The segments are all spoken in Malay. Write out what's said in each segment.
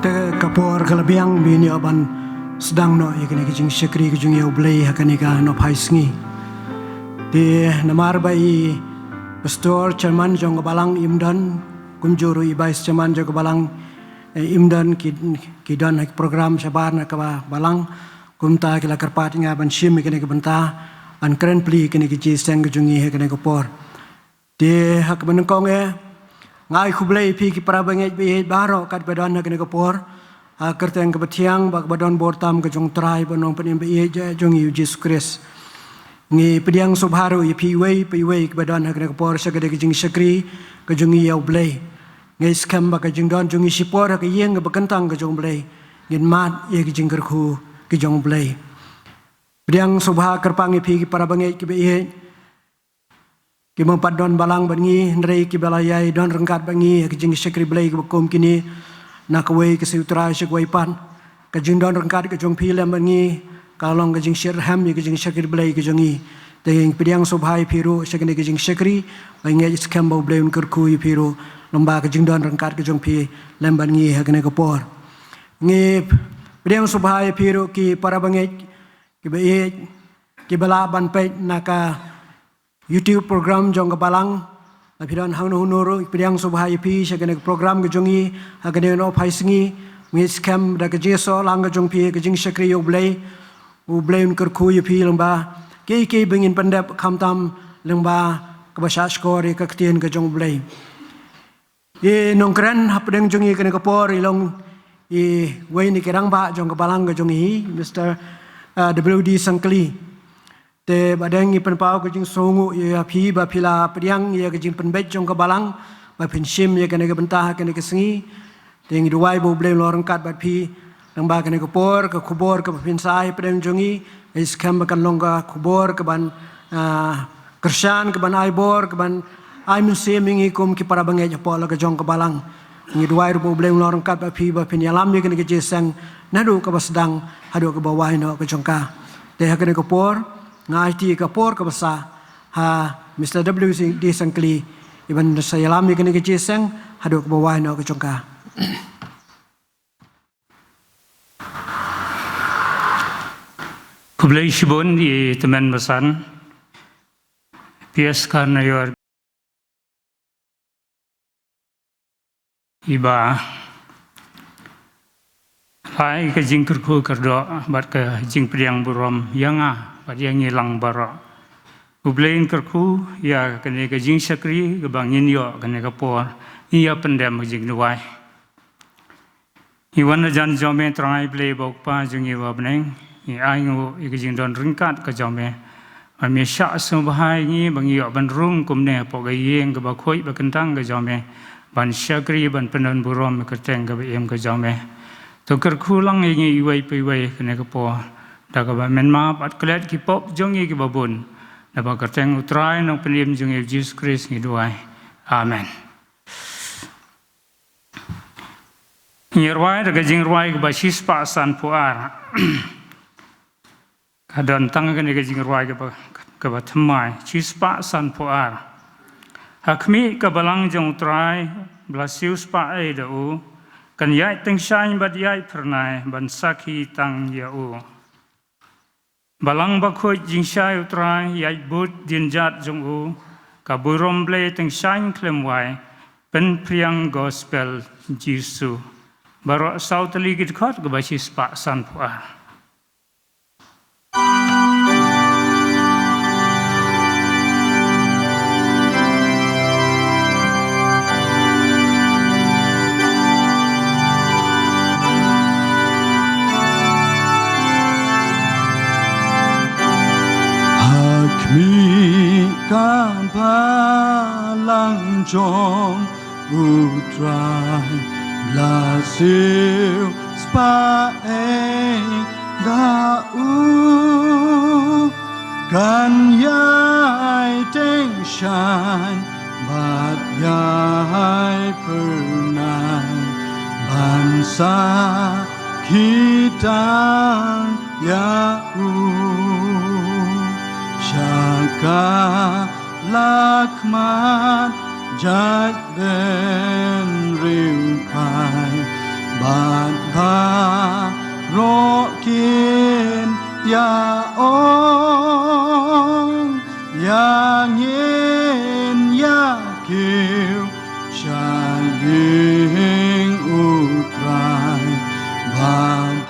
te kapor kalabiang bini aban sedang no ikene kijing syakri kijing U Blei hakani ka no phai sngi di namar bai pastor chairman jong Balang imdan kumjuru i vice chairman jong Balang imdan kidan hak program sabar na ka Balang kumta kila karpat nga ban shim ikene ka banta an currently ikene ki seng jungi ikene ka por di hak benengkong ngai Kublai pi ki para bangeit bi baro kat badan hak ne kapor kerteng ke betiang bak badan bortam ke jong trai banong penim bi jong yu Jesus Christ ngi pediang subharu i pi wei ke badan hak ne kapor sagade ke jing syakri ke jong U Blei ngai skam bak jing don jong sipor ke yeng ke bekentang ke jong Blei ngin mat ye ke jing kyrkhu ke jong Blei pediang subha kerpang i pi ki para bangeit ki bi ki mempat don balang bangi ndrei ki balayai don rengkat bangi ki jing syakri Blei ki bekom kini nak wei ki U Trai syagwai pan ka jing don rengkat ki jong pilem bangi kalong ki jing syirham ki jing syakri Blei ki jongi teng pediang subhai piru syagni ki jing syakri bangi skam U Blei Un kyrkhu piru lomba ki jing don rengkat ki jong pi lem bangi hakne ko por ngi pediang subhai piru ki para bangi ki be ki bala ban pe naka YouTube program jong ke Balang apidan hanu hunuru pediang subhai pi syagane program ke jongi agane no phai sngi mis cam da ke jeso lang ke jong pi ke jing syakri U Blei Un kyrkhu pi lomba ke bengin pendap khamtam lomba ke bahasa skor ke ketien ke jong Blei nongkren hapdeng jongi ke por ilong wei ni kerang ba jong ke Balang ke jongi Mr. WD Sancley te badang i penpau ke jing songu ya phi ba phila pediang ya ke jing penbet jong ke Balang ba penshim ya ke ne ke bentah ke ne ke sngi teng duai bo Blei lorong kat ba phi nang ba ke ne ke por ke khubor ke pinsai pedang jongi is kam kan longga khubor ke ban kershan ke ban aibor ke ban ai museum ngi kum ki para bangai pol ke jong ke Balang ngi duai bo Blei lorong kat ba phi ba phin yalam ya ke ne ke jesang nadu ke basdang hadu ke bawai no ke jongka te ha ke ne ke por ngai ti ka por ka basa ha Mr. WD Sancley iban saya lami kene ke jeseng hadu ke bawah no ke jongka Kublai shibon di teman besan pias karena yor iba hai ke jing kyrkhu kerdo bat ke jing pediang burom yanga bat yang hilang bara U Blei Un kyrkhu ya kene ke jing syakri ke bangin yo kene ke por ia pendam jing nuai iwan jan jome trai Blei bok pa jing iwa beneng i ai ngo i ke jing don ringkat ke jome ame syak sngewbha ni bang yo ban rung kumne po ge yeng ke ba khoi ba kentang ke jome ban syakri ban penon burom ke teng ke em ke jome to kyrkhu lang ngi iwai pe wai kene ke por da ka ba men ma pat klet ki pop jongi ki babun da ba ka teng U Trai nong penim jongi Jesus Christ ngi duai amen nyerwai da ka jing rwai ka ba shispa san puar kadon tang ka ni ka jing rwai ka ba thamai shispa san puar hakmi ka balang jong Trai blasius pa ai da u kan yai teng shain bat yai pernai ban sakhi tang ya u Balang bakhoi jingsai U Trai yai but dinjat jong u kaburom Blei teng shain klemwai pen priang gospel Jisu baro sautali git khot ga basis pa san puar Mi kan Balang jong U Trai blasiu spa da u kan yai teng shine bat yai pernai bansa kita ya u Shaka lakman jat ben riu pai bát ba rô kiên ya ong ya nghiên ya kiều cha linh U Trai ba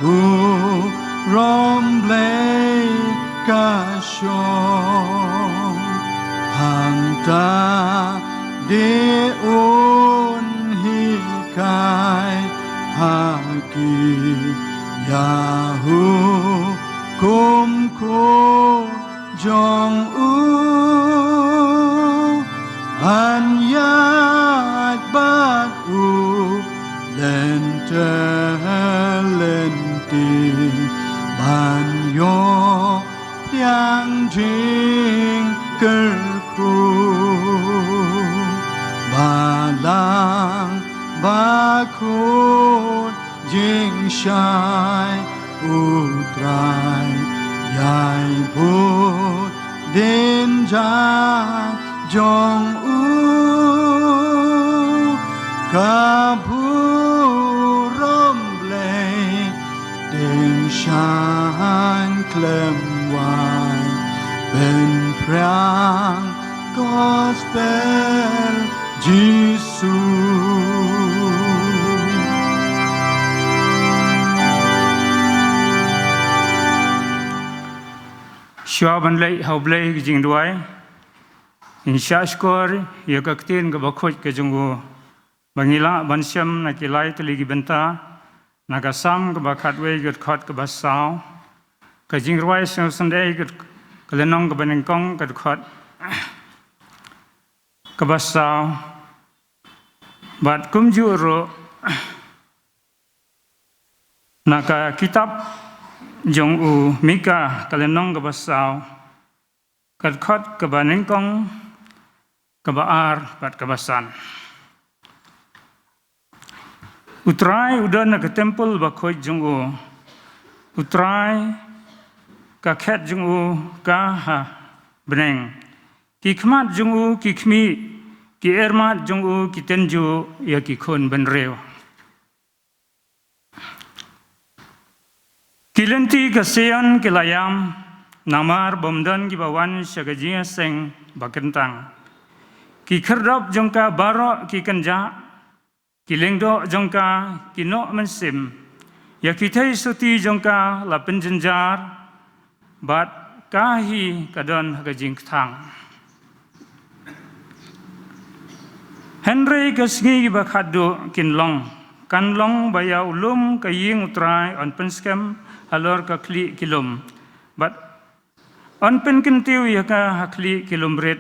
bu rom blei ca shong hang ta de un hi kai ha ki Yahu kum ko jong u an yat bat u lenti ban yo yang jing kyrkhu balang ba khot Jingiaseng U Trai yai bút đến ra jong u ca bu rom blei den shan klem wai ben prang gospel Jesus. Shua ban lei hau blei ki jing duai in sha skor ya ka tin ka bakhoj ke jungu bangila ban syam na ki lai tli ki benta na ka sam ka bakhat we gut khot ka basau ka jing ruai sang sandai gut ka lenong ka baneng kong ka khot ka basau bat kum ju ro na ka kitab jong u mika kalenong ka basau kat khot ka baneng kong ka baar bat ka basan utrai udan ka temple ba khoi jong u utrai ka khet jong u ka ha beneng ki khmat jong u ki khmi ki ermat jong u ki tenju ya ki khon ben reu Kilenti kasian kilayam namar bomdan ki bawan syagajiya seng bakentang ki kherdop jongka baro ki kanja ki lengdo jongka ki no mensim ya ki thai suti jongka la penjenjar bat kahi kadon hagajing thang Henry kasngi bakhadu kinlong kanlong baya ulum kaying utrai on penskem alor ka kli kilom but on pen kintiu ya ka hakli kilombret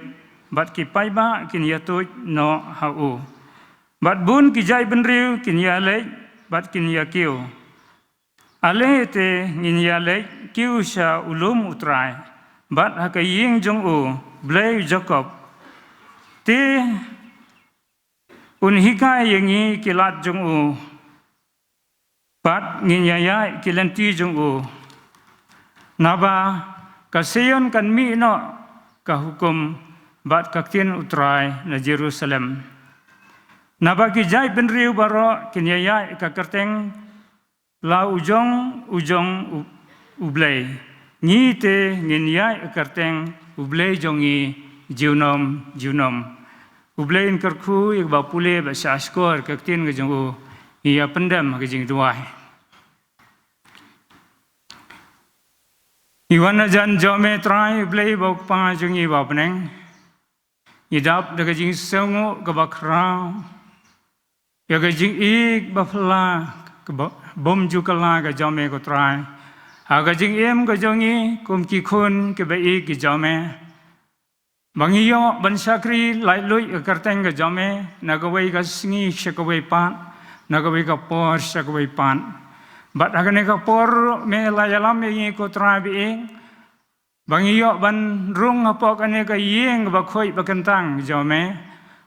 but ki paiba kin yatoj no hau but bun ki jai benriu kin ya le but kin ya kiu ale te ngin ya le kiu sha ulum utrai but hakaying jong u blei jacob te un hikai yangi kilat jong u Pat nginyaya kilenti jong u naba kaseyon kan mi no ka hukum bat kaktin utrai na Jerusalem naba ki jai benriu baro kinyaya ka kerteng la ujong ublei ngi te nginyai kerteng ublei jongi jiunom ublei in kyrkhu ik ba pule ba shaskor kaktin ga jong u ia pendam ke jing duai Iwana jan jome trai blei bok pa jungi ba peneng idap de jing sengu ke bakra ya ke jing ik ba phla ke bom ju kala ke jome ko trai ha ke jing em ke jongi kum ki khun ke ba ik ke jome bangiyo ban sakri lai lui ke karteng ke jome na ke wei ka sngi shakawei pa nagawi ka por shakawai pan bat agane ka por me layalam ye ko trabi eng bangiyo ban rung apok ane ka yeng ba khoi ba kentang jome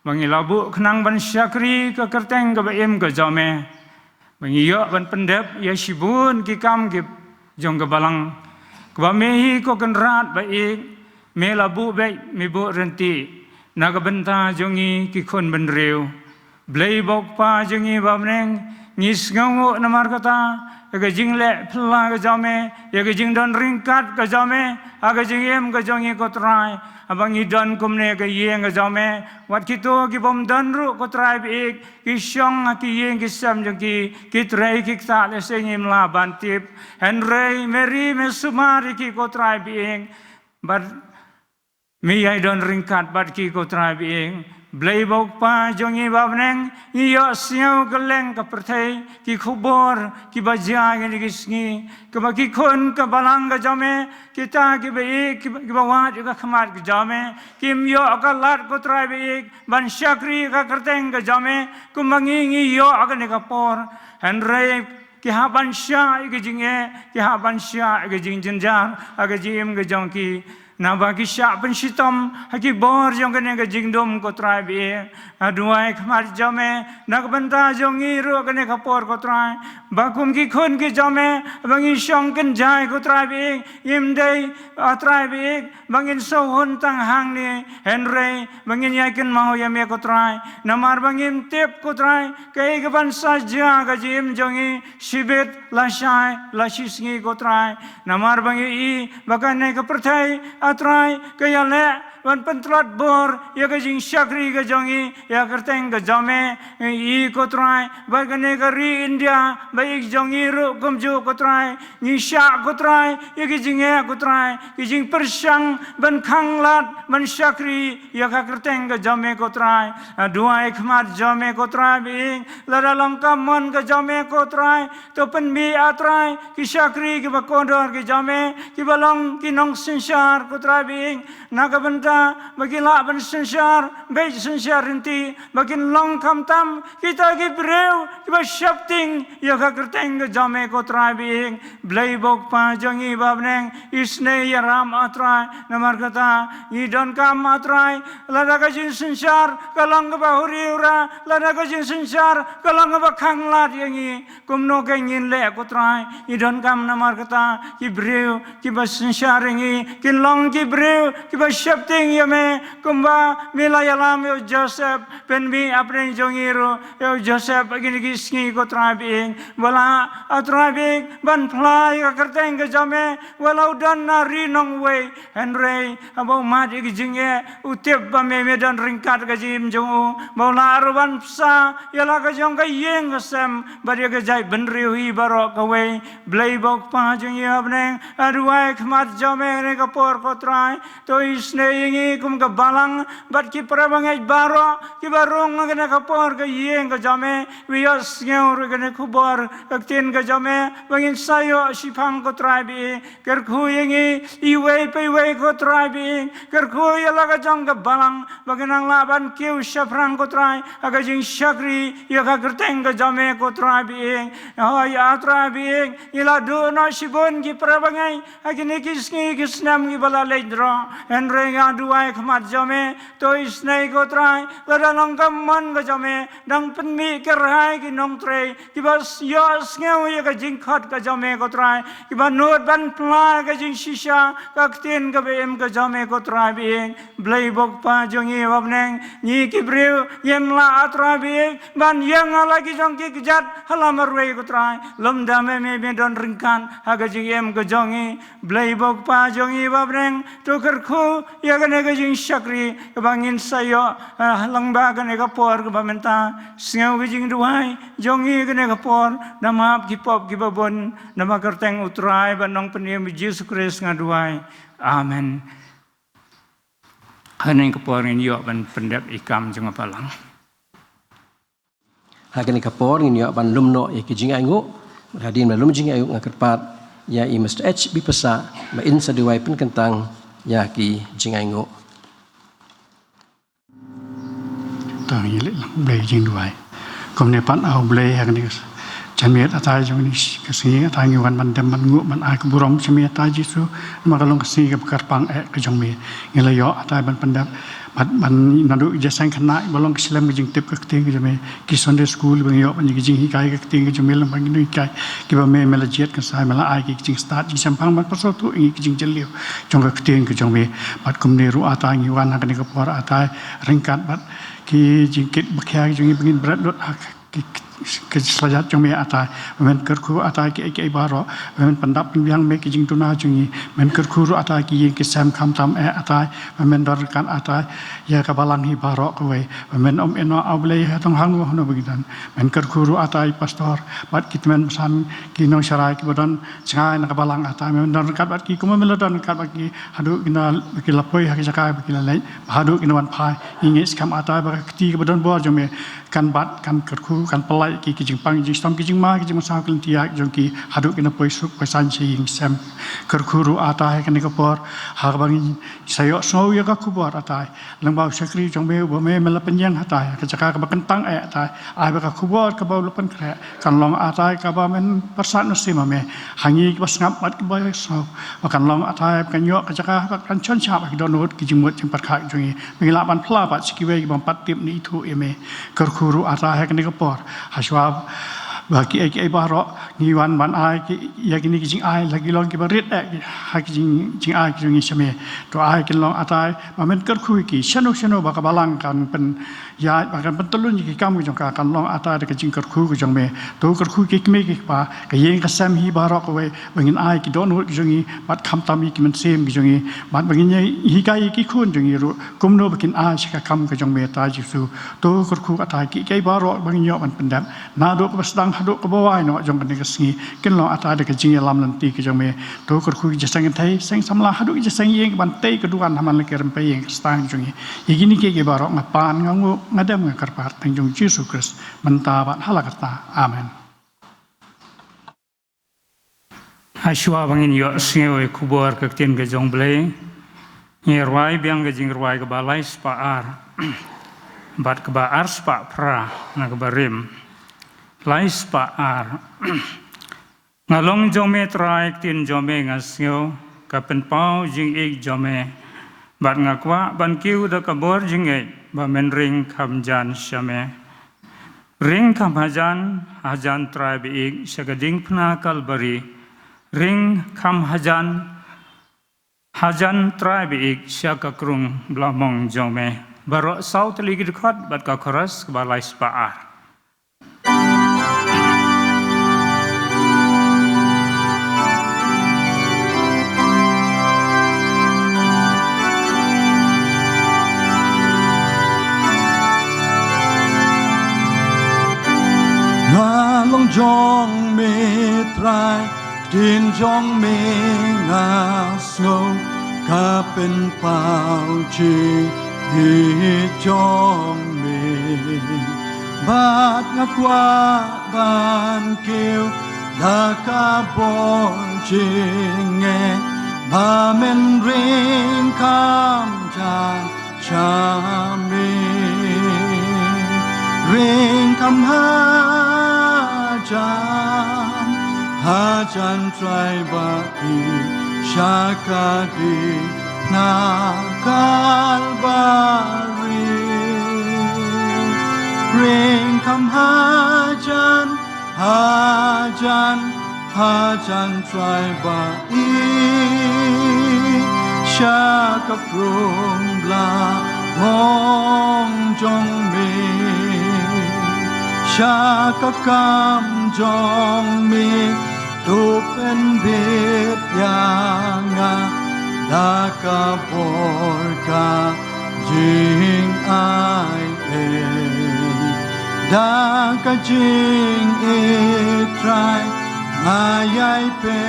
bangilabu khnang ban syakri ka kerteng ka ba em ka jome bangiyo ban pendep ya shibun ki kam ki jong ka balang ka mehi ko kenrat ba eng me labu be me bu renti naga benta jongi ki khon ben reu Blei bok pa jengi babneng ngi sngongo namar kata aga jingle phla ga jame aga jingdon ringkat ga jame aga jingem ga jongi kotrai abangi don kumne ga yeng ga jame wat kito ki bom don ru kotrai bi ki shong ki yeng ki sam jongi ki trai ki ta le sengim la bantip henrei meri mesumari ki kotrai bi but mi ai don ringkat bat ki kotrai bi Blei bok pa jongi babneng iyo siau geleng ka perthai ki khubor ki bajia ki gisngi ki khon ka balang ga jame kita ki be ki bawa ka khamat ga jame kim yo ka lat ko trai be ban shakri ka kerteng ga jame kumangi ngi yo ka ne ka por henrei ki ha ban sha ki jinge ki ha ban sha ki jing jinjar aga jim ga jongki na bagi syak pensitam haki bor jong kene ke jingdom ko trai bi aduai khamar jame nak banta jong iru kene kapor ko trai bakum ki khun ki jame bangi shong ken jai ko trai bi imdei atrai bi bangin so hon tang hang ni henrei bangin yakin mau yame ko trai namar bangim tep ko trai kai ke ban saja ga jim jongi sibet lashai lashisngi ko trai namar bangi I bakane ke perthai atrai kaya le wan pentrat bor ya ka jing shakri ka jongi ya kerteng ka jame I ko trai bagane ka ri India baik jongi ru kumju ko trai ni sha ko trai ya ki jing ya ko trai ki jing persang ban khanglat ban shakri ya ka kerteng ka jame ko trai duai khmat jame ko trai bi lara longkam mon ka jame ko trai to pen bi atrai ki shakri ki bakondor ki jame ki balong ki nong sensar ko trai bi naga benta bagi la ban sensar be sensar rinti bagi long kam tam kita ki breu ki ba shapting ya ka kerteng ga jame ko trai bi blei bok pa jongi babneng isne ya ram atrai namar kata I don kam atrai lada ka jin sensar kalang ba huri ura lada ka jin sensar kalang ba khanglat yangi kumno ka ngin le ko trai I don kam namar kata ki breu ki ba sensar yangi kin long ki breu ki ba shapting yame kumba mila yalam yo Joseph penmi apne jongiru yo Joseph agini gisngi ko trabi wala atrabi ban plai ka kerteng ke jame wala udan na rinong we henrei abo madi ki jinge utep ba me medan ringkat ka jim jongu bola arban sa yala ka jong ka yeng sem bari ka jai benriu hi baro ka we blei bok pa jinge abne aduai khmat jame ne ka por ko trai to isne ingi kum ka balang bat ki prabangai baro ki barong ngene ka por ka yeng ka jame wios ngeur ngene khubor ka tin ka jame bangin sayo sipang ko trai bi kyrkhu ingi iwe pe we ko trai bi kyrkhu yala ka jong ka balang baginang laban kiu shafrang ko trai aga jing shakri ya ka kerteng ka jame ko trai bi hoy atra bi ila do no shibon ki prabangai agini kisngi kisnam ki bala leidro henrei aduai khmat jame to isnei ko trai lada longkam mon ko jame dang penmi kerai ki nongtre ki bas yo sngew ya ka jing khot ka jame ko trai ki ba not ban pla ka jing shisha ka tin ka bem ka jame ko trai bi blei bok pa jongi wabneng ni ki breu yem la atra bi ban yang ala ki jong ki jat halamar we ko trai lom dame me don ringkan ha ka jing yem ka jongi blei bok pa jongi wabneng to kyrkhu ya ka ne ka jing shakri ka bangin sayo langba ka ne ka por ka bamenta sngeu ka jing duai jongi ka ne ka por namap ki pop ki babon nama kerteng utrai banong peniem Jesus Christ ngaduai amen hanen ka por ngin yo ban pendap ikam jeng palang hakan ka por ngin yo ban lumno e ki jing aingu hadin lum jing aingu ngakerpat ya I Mr. H bipasa ma in sa duai pen kentang ya ki jing aingu tang yile blei jing duai kom ne pan au blei hak ni chamiat atai jong ni kasi atai ngi wan man dem man ngu man ai ku burom chamiat atai jisu ma kalong kasi ka karpang e ka jong mi ngila yo atai ban pandap man nadu jasang khana bolong kislam jing tip ka ting ka jame ki Sunday school bang yo ban jing hikai ka ting ka jame lam bang ni kai ki ba me mela jet ka sai mala ai ki jing start jing sampang man paso tu ngi ki jing jelio jong ka ting ka jong mi bat kum ne ru atai ngi wan hak ni ka por atai ringkat bat ki jingkit bakya jungi bingin berat dot ke selajat jong me atai men kyrkhu atai ki baro men pandap yang me ki jing tuna jungi men kyrkhu atai ki ki sam kham tam atai men dor kan atai ya ka balang hi baro ko we men eno ablei hatong hangu hono begitan men kyrkhu atai pastor bat kitmen san ki nong sharai ki bodon changai na ka balang atai men dor kat bat ki kuma melodon kat bat ki hadu kina ki lapoi ha ki jakai ki lai hadu kina wan phai ingis kam atai ba ki bodon bor jong me kan bat kan kyrkhu kan pelai ki jing pang jing stom ki jing ma ki jing sa kan tiak jong ki hadu kina poi suk poi san sing sem kyrkhu atai kan ko por ha bang sayo so ya ka kubor atai lang ba sekri jong me bo me mela penyang atai ka jaka ka kentang atai ai ba ka kubor ka ba lupan kre kan long atai ka ba men persan si ma me hangi ba ngap bat ki ba so kan long atai kan yo ka jaka kan chon cha ba ki donut ki jing mot jing pat kha jong mi la ban phla bat kiwei bang pat tip ni thu eme kyrkhu atai kan ko por haswa bagi ai baro ni wan ai ki ya kini jing ai lagi long ki barit ha ki jing ai ki jing same to ai kin long atai ma men kyrkhu ki shano ba ka balang kan pen ya ba kan pentulun ki kam jong ka kan long atai de jing kyrkhu ki jong me to kyrkhu ki me ki pa ka yeng ka sam hi baro ko we bangin ai ki don ki jong bat kham tam ki men sem ki jong bat bangin hi kai ki khun jong ru kum no bakin ai ka kam ka jong me ta ji su to kyrkhu atai ki baro bangin yo ban pendam na do ko sedang haduk ke bawah no jong kan sengi ken lo ata de jing lam nanti ke jong me to kyrkhu ji sang thai sang samla haduk ji sang yeng ban tei keduan haman le kerem pe yeng stang jong ye gini ke baro ngapan ngangu ngadam ngakarpat teng jong Yesus Kristus menta ban halakata amen Ashwa bangin yo sngewbha kubor ke tin ke jong blei ye rwai biang ke jing rwai ke balai spa ar bat ke ba ar spa pra na ke barim lai spa ar ngalong jome trai tin jome ngasio ka pen pau jing ik jome bat ngakwa ban kiu da kabor jing e ba men ring kham jan shame ring kham hajan trai bi ik shagading phna kalbari ring kham hajan trai bi ik shakakrung blamong jome baro south ligi khot bat ka chorus ba lai spa ar Ngalong jong me trai tin jong me ngasno kapen pau chi hi jong me bat ngakwa ban kêu la ka bon chinge ba men ring kam jan cha me ring kam hajan trai ba i shakadi na kalbari ring kam hajan trai ba i shakaprung bla mong jong me Shaka kam jong mi tu pen bit yanga da ka porka jing ai da ka jing e trai ayai pe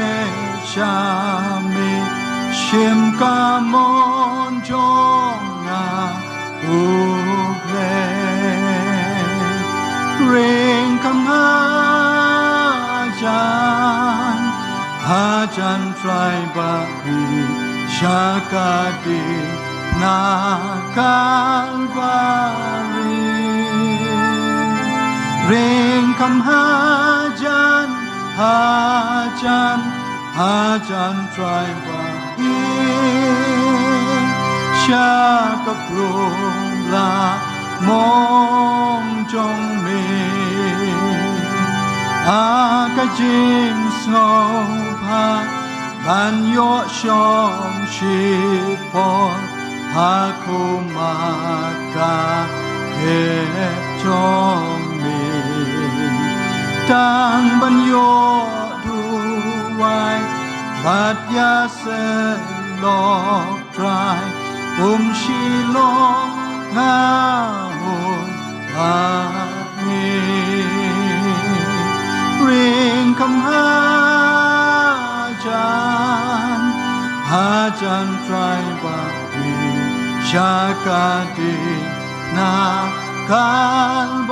shami shim ka mon jong na u blei ring kam hajan trai ba i shakadi na kalbari ring kam hajan trai ba i shakaprung la mong jong me ka jing sngewbha ban yo shom shit por ha kumaka trong mình đang ban yo du wai bát ya se lo trai shi lo nga hồn bát ni ring kam ha chan trai ba di shaka di na Calvary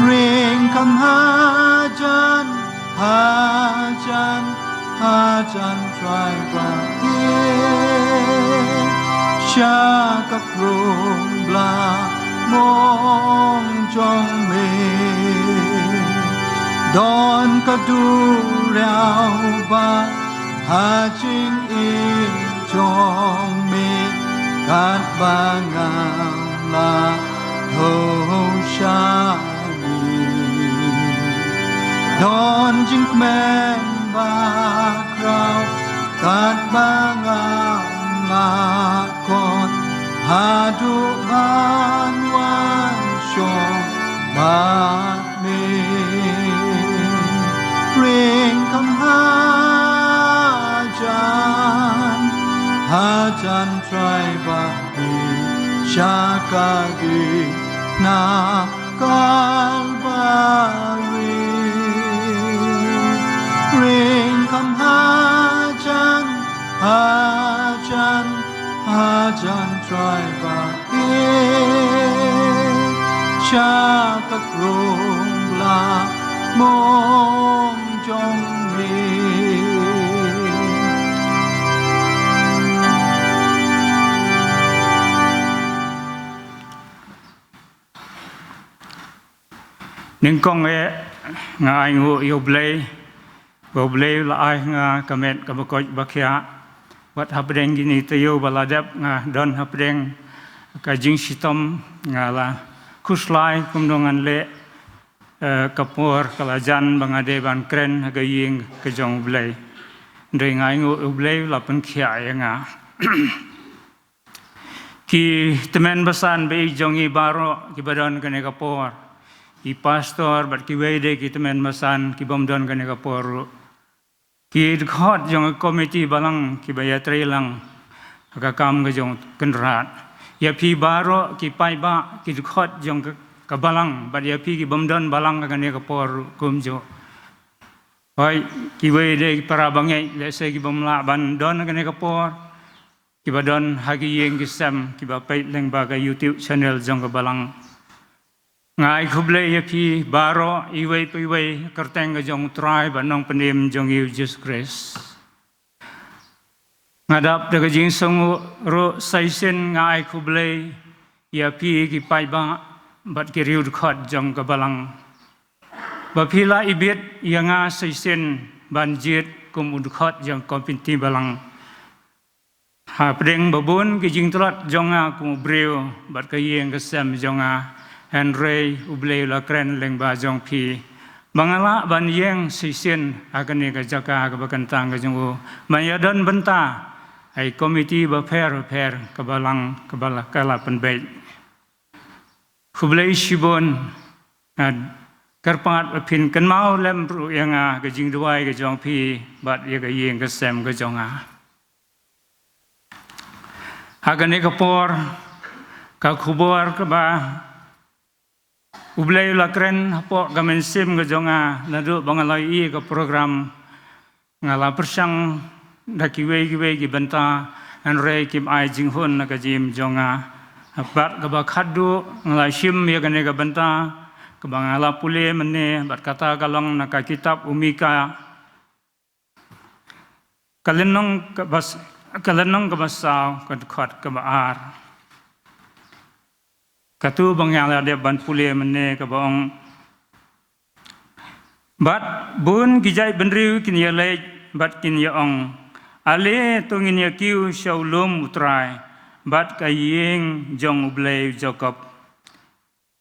ring kam ha chan trai ba shaka krung bla mong trong mình đón cả du rao ba ha chinh y trong mình cát ba ngàn là thâu sa ni đón chinh men ba krao cát ba ngàn là con hà du ban wan shong ba mi ring kam ha chan trai ba di shaka di na Calvary ring kam ha chan trai ba di shaka krung la mong trong mình nhưng con ngài ngụ U Blei là ai ngà kamet kabakoj bakia wat hapdeng gini tayo baladap ngà don hapdeng ka jing sitom ngà la kuslai kumdongan le kapor kalajan bangade ban kren hagaying kajong Blei dari ngai ngụ U Blei la penkhia ngà ki temen basan be jongi baro ki badon kane kapor ki pastor bat kiwei de ki temen masan ki bomdon kane kapor ki khot jong komiti balang ki baya trelang ka kam ga jong kenrat ya pi baro ki pai ba ki khot jong ka balang bat ya pi ki bomdon balang kane kapor kumjo hoi kiwei de para bangeit le se ki bomla ban don kane kapor ki badon hagi yeng ki sam ki ba pai leng ba ga YouTube channel jong ka balang ngai khublei ya pi baro iwei piwei kerteng ga jong trai ba nong penim jong yu Jesus Christ ngadap de ga jing song ro saisen ngai khublei ya pi ki pai ba bat ki riu khot jong ka balang ba phila ibet ya nga saisen ban jet kum ud khot jong kompinti balang ha preng babun ki jing trot jong a ku breu bat ka yeng ka sam jong a Henry U Blei la kren leng ba jong pi bangala ban yeng sisen agane ka jaka ka bakantang ka jong mayadon benta ai komiti ba per ka balang ka bala kala penbei U Blei shibon karpat pin kan mau lem ru yang a ka jing duai ka jong pi bat ye ka yeng ka sam ka jong a agane ka por ka khubor ka ba U Blei la kren po gamen sim ga jonga nadu bangalai I ka program ngala persang da kiwei ki benta anre kim ai jinghun na ka jim jonga bat ka ba khadu ngala sim ya gane ka benta ka bangala pule mene bat kata kalong na ka kitab umika kalenong ka basa ka khot ka baar katu bangala de ban pule mene ka bong bat bun gijai benriu kin ya le bat kin ya ong ale tungin ya kiu shaulum utrai bat ka yeng jong U Blei Jacob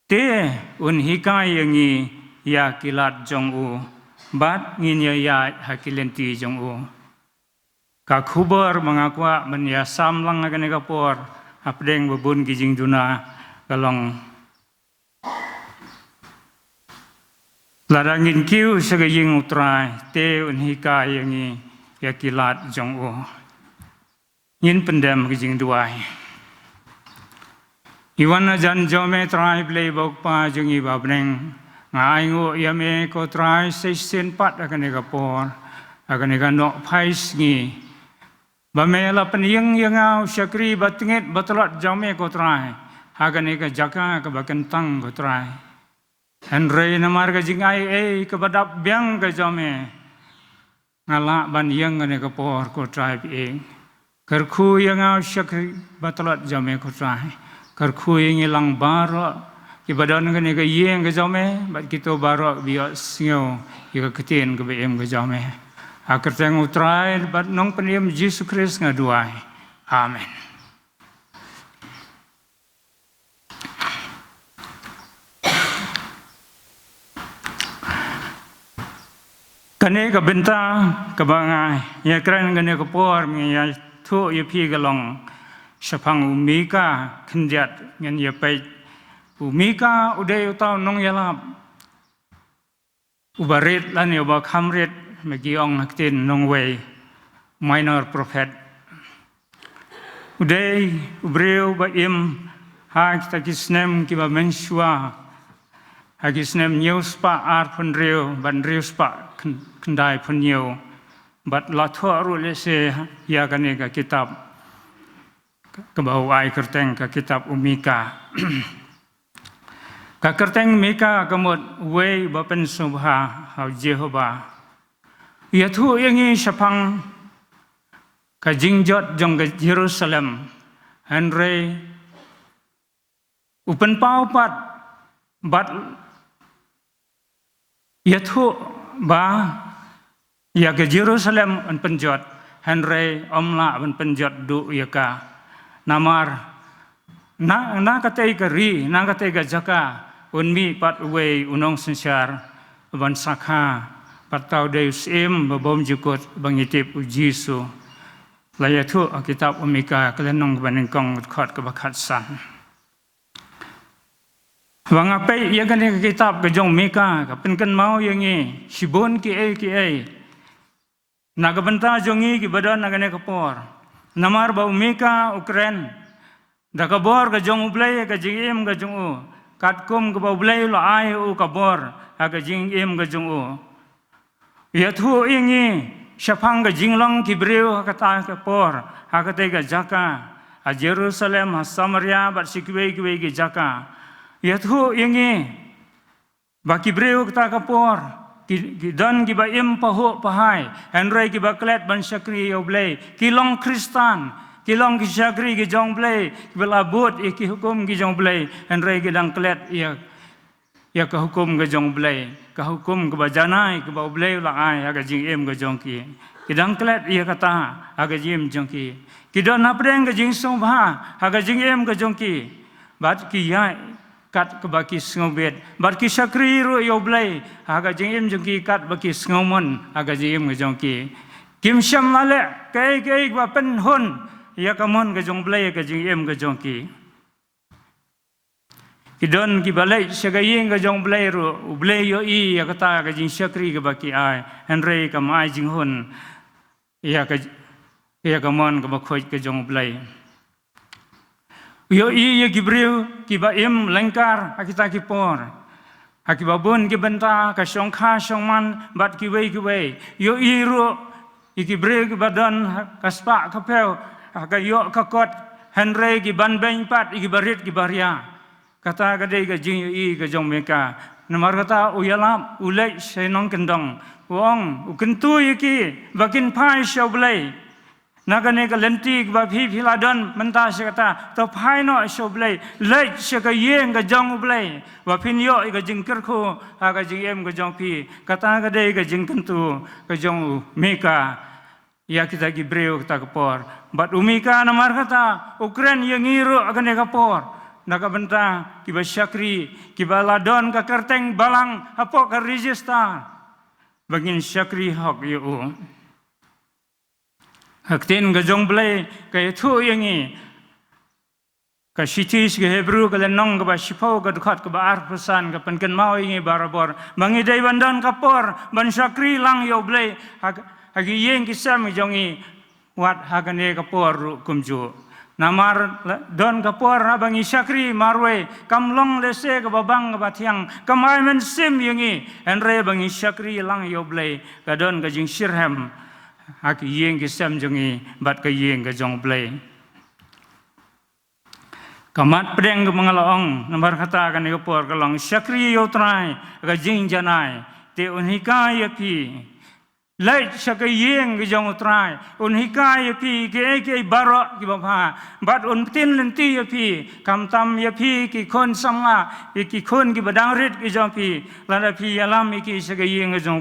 te un hikai yangi ya kilat jong u bat ngin ya hakilenti jong u ka khubor mangakwa men ya samlang agane ka por apdeng babun kijing duna kalong ladangin kiu segaying utrai te unhika yangi yakilat jong o yin pendem kijing duai iwan jan jome trai play bok pa jungi babneng ngai ngo yame ko trai seisen pat akan kapor akan nok phais ngi bamela penyeng yangau syakri batinget batalat jome ko trai akan jaka ke bakentang ko trai Henry namar ka jingai ke badap biang ke jome ngala ban yang ne ke por ko trai pi kyrkhu yangau syakri batalat jome ko trai kyrkhu yang ilang baro ki badan ke ne ke yeng ke jome bat kito baro bio sngeu ke ketin ke bem ke jome akar teng utrai bat nong peniem Yesus Kristus ngaduai amen. Kane ka benta ka bangai ya kran kane ka por mi ya thu ya phi ka long sapang umika khnjat ngan ya pai umika uday utaw nong yalap ubarit lan ya ba khamrit magiong haktin nong way minor prophet uday ubreu ba im ha kita kisnem ki ba mensua hagisnem news pa ar pun reu ban reus pa kendai pun neu bat la tho ru le se ya kane ka kitab ke bau ai kerteng ka kitab umika ka kerteng mika kamot we ba pen sngewbha hau Jehovah ya thu yangi sapang ka jingjot jong ke Jerusalem Henry upen pau pat bat ya thu ba ya ke Jerusalem an penjot Henry omla an penjot du ya ka namar na katai ka ri na katai ka jaka unmi pat we unong sensar ban sakha patau deus im babom jukut bangitip ujisu la ya thu kitab umika kelenong banengkong khot ke bakat san Wang apa ia kan kitab ke jong meka kapen kan mau yang ni sibun ki ai naga benta jongi ki badan naga ne kapor namar bau meka Ukraine da kabor ke jong Blei ke jingim ke jong u katkum ke bau Blei lo ai u kabor ke jingim ke jong u ya thu ingi syapang ke jinglong ki breu kata kapor ke tega jaka a Jerusalem a Samaria bat kiwei ki jaka ya thu ingi baki breu kata kapor ki dan ki ba im pahu pahai Henry ki ba klet ban syakri U Blei kilong Kristan kilong ki syakri ki jong Blei ki belabut ki hukum ki jong Blei Henry ki dang klet ya ke hukum ke jong Blei ke hukum ke ba janai ke ba Blei la ai aga jing em ke jong ki dang klet ya kata aga jim jong ki don apreng ke jing sngewbha aga jing em ke jong bat ki ya kat ke baki sngewbet bat ki syakri ru U Blei aga jingim jongki kat baki sngewmon aga jingim ke jongki kim syam lale kai ba pen hun ya kamon ke jong Blei ke jingim ke jongki kidon ki balai sagaying ke jong Blei ru U Blei yo I ya kata ke jing syakri ke baki ai Henry ke mai jing hun ya kamon ke bakhoi ke jong Blei Yo iya gibril kiba im lengkar akita kipor akibabun kibenta ka syongkha syongman bat kiwei yo iru ikibril kibadan kaspa kapel akayo kakot Henry kiban beng pat ikibarit kibaria kata kadai ka jing i ka jong meka namar kata uyalap ulai senong kendong wong ukentu iki bakin pai U Blei Nagane ka lentik ba phi philadon menta sekata to phai no U Blei lei seka yeng ka jong U Blei wa phin yo ka jing kyrkhu ha ka jing em ka jong phi kata ka dei ka jing kentu ka jong meka ya kita gibreu kita kapor bat umika namar kata Ukraine yang ngiru agane kapor naga benta kiba syakri kiba ladon ka kerteng balang apo ka register bagin syakri hok yo Haktin ke jong Blei ke thu yangi ka sitis ke Hebrew ke lenong ke ba sipau ke khot ke ba ar pesan ke penken mau ingi barabor bangi dai bandan kapor ban sakri lang U Blei hagi yeng kisam jongi wat hagane kapor ru kumju namar don kapor bangi sakri marwe kamlong lese ke babang ke batiang kamai men sim yengi enre bangi sakri lang U Blei ka don ke jing sirhem hagi yeng kisam jongi bat ke yeng ke jong Blei kamat pedeng ke mengalong nomor kata kan ikapor kalong Sakri U Trai ke jing janai te unhika yaki lai sakayeng ke jong U Trai unhika yaki ke barok ki bapa bat un tin lenti yaki kam tam yaki ki kon sanga ki kon ki badang rit ki jong pi lada pi alam ki sakayeng ke jong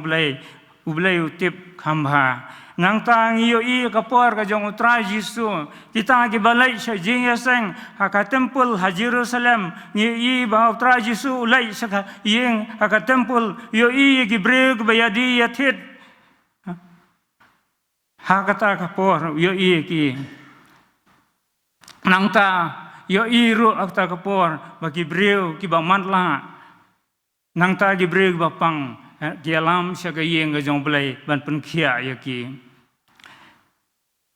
U Blei utip khambha nang tang iyo i kapor ka jong U Trai Jisu kita ki balai sa Jingiaseng ka temple ha Jerusalem ni i ba U Trai Jisu lai sa yeng ka temple yo i ki breg bayadi yathit ha kata kapor yo i ki nang ta yo i ru akta kapor bagi breu ki ba mantla nang ta ki breg ba pang ki alam sa ka yeng ka jong Blei ban pen khia yaki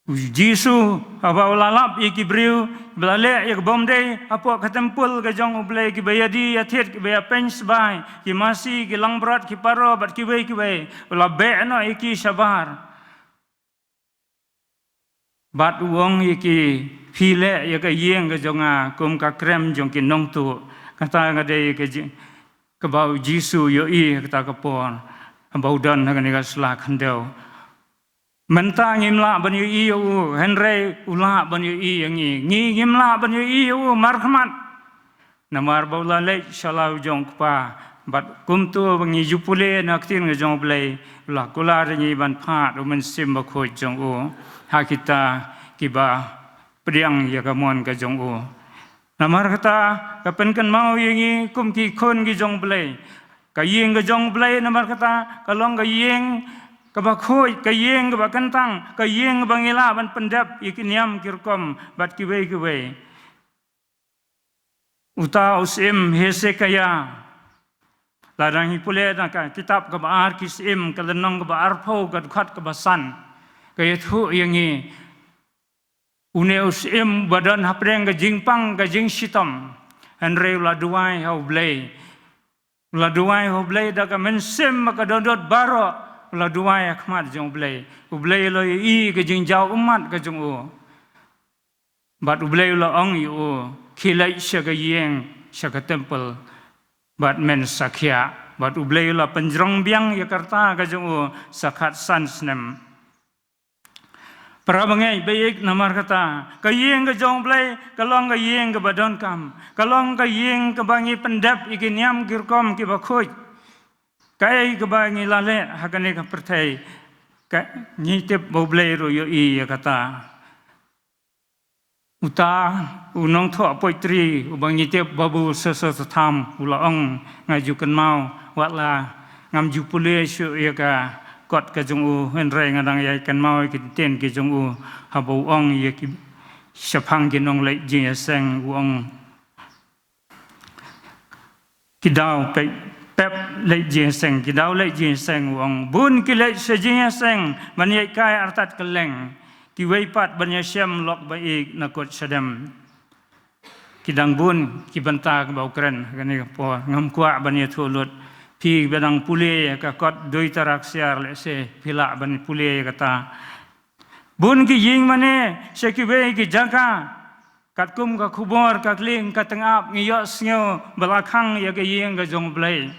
Jisu apa ulalap iki breu belale ik bomde apa katempul ke jong U Blei ki bayadi athit ki baya pens bai ki masi ki langbrat ki paro bat kiwei ula be'no iki sabar bat wong iki phile ya ka yeng ke jonga kum ka krem jong ki nong tu kata ngade ke bau Jisu yo i kata kapor bau dan ngane ka sla khandeu mentang imla ban yu i u henry ula ban yu i yangi ngi imla ban yu i u marhamat namar baula le shalau jong pa bat kumtu bangi jupule naktin nge jong Blei la kula ringi ban phat u men sim ba khoi jong u ha kita kiba priang ya kamon ka jong u namar kata ka pen kan mau yangi kum ki khon ki jong Blei ka yeng ka jong Blei namar kata kalong ka yeng kaba khoi ka yeng ba kantang ka yeng bangila ban pendap ikiniam kirkom bat kiwei uta usim hesekaya ladang hipule na ka kitab ka baar kisim ka lenong ka baar pho ka khat ka basan ka yethu yangi une usim badan hapreng ka jingpang ka jing sitam henre la duai U Blei da ka mensim ka dodot baro la duai akhmat jong U Blei lo i ke jing jau umat ke jong u bat U Blei lo ong yu khilai sha ka yeng sha ka temple bat men sakhya bat U Blei lo penjrong biang Yakarta ke jong u sakhat san snem para bangai baik namar kata ka yeng ke jong Blei kalong ka yeng ke badon kam kalong ka yeng ke bangi pendap ikiniam kirkom ki bakhoi kai ke bangi lale hakane ka pertai ka nyitep U Blei ro yo i kata uta unong tho poitri ubang nyitep babu sesa tham ulaong ngajukan mau watla ngam jupule syu ya ka kot ka jong u henre ngadang ya kan mau ki ten ki jong u habu ong ya ki sapang ki nong le Jingiaseng uong kidau pe pep le Jingiaseng kidau le Jingiaseng uong bun ki le se Jingiaseng manyai kai artat keleng kiwei pat banya syam lok baik nakot sadam kidang bun ki banta ka baukren kani po ngam kwa banya thulut pi bedang pule ka kot doi tarak siar le se pila ban pule kata bun ki ying mane se kiwei ki jaga kat kum ka khubor ka kling ka tengap ngiyo sngew balakhang ya ke yeng ka jong Blei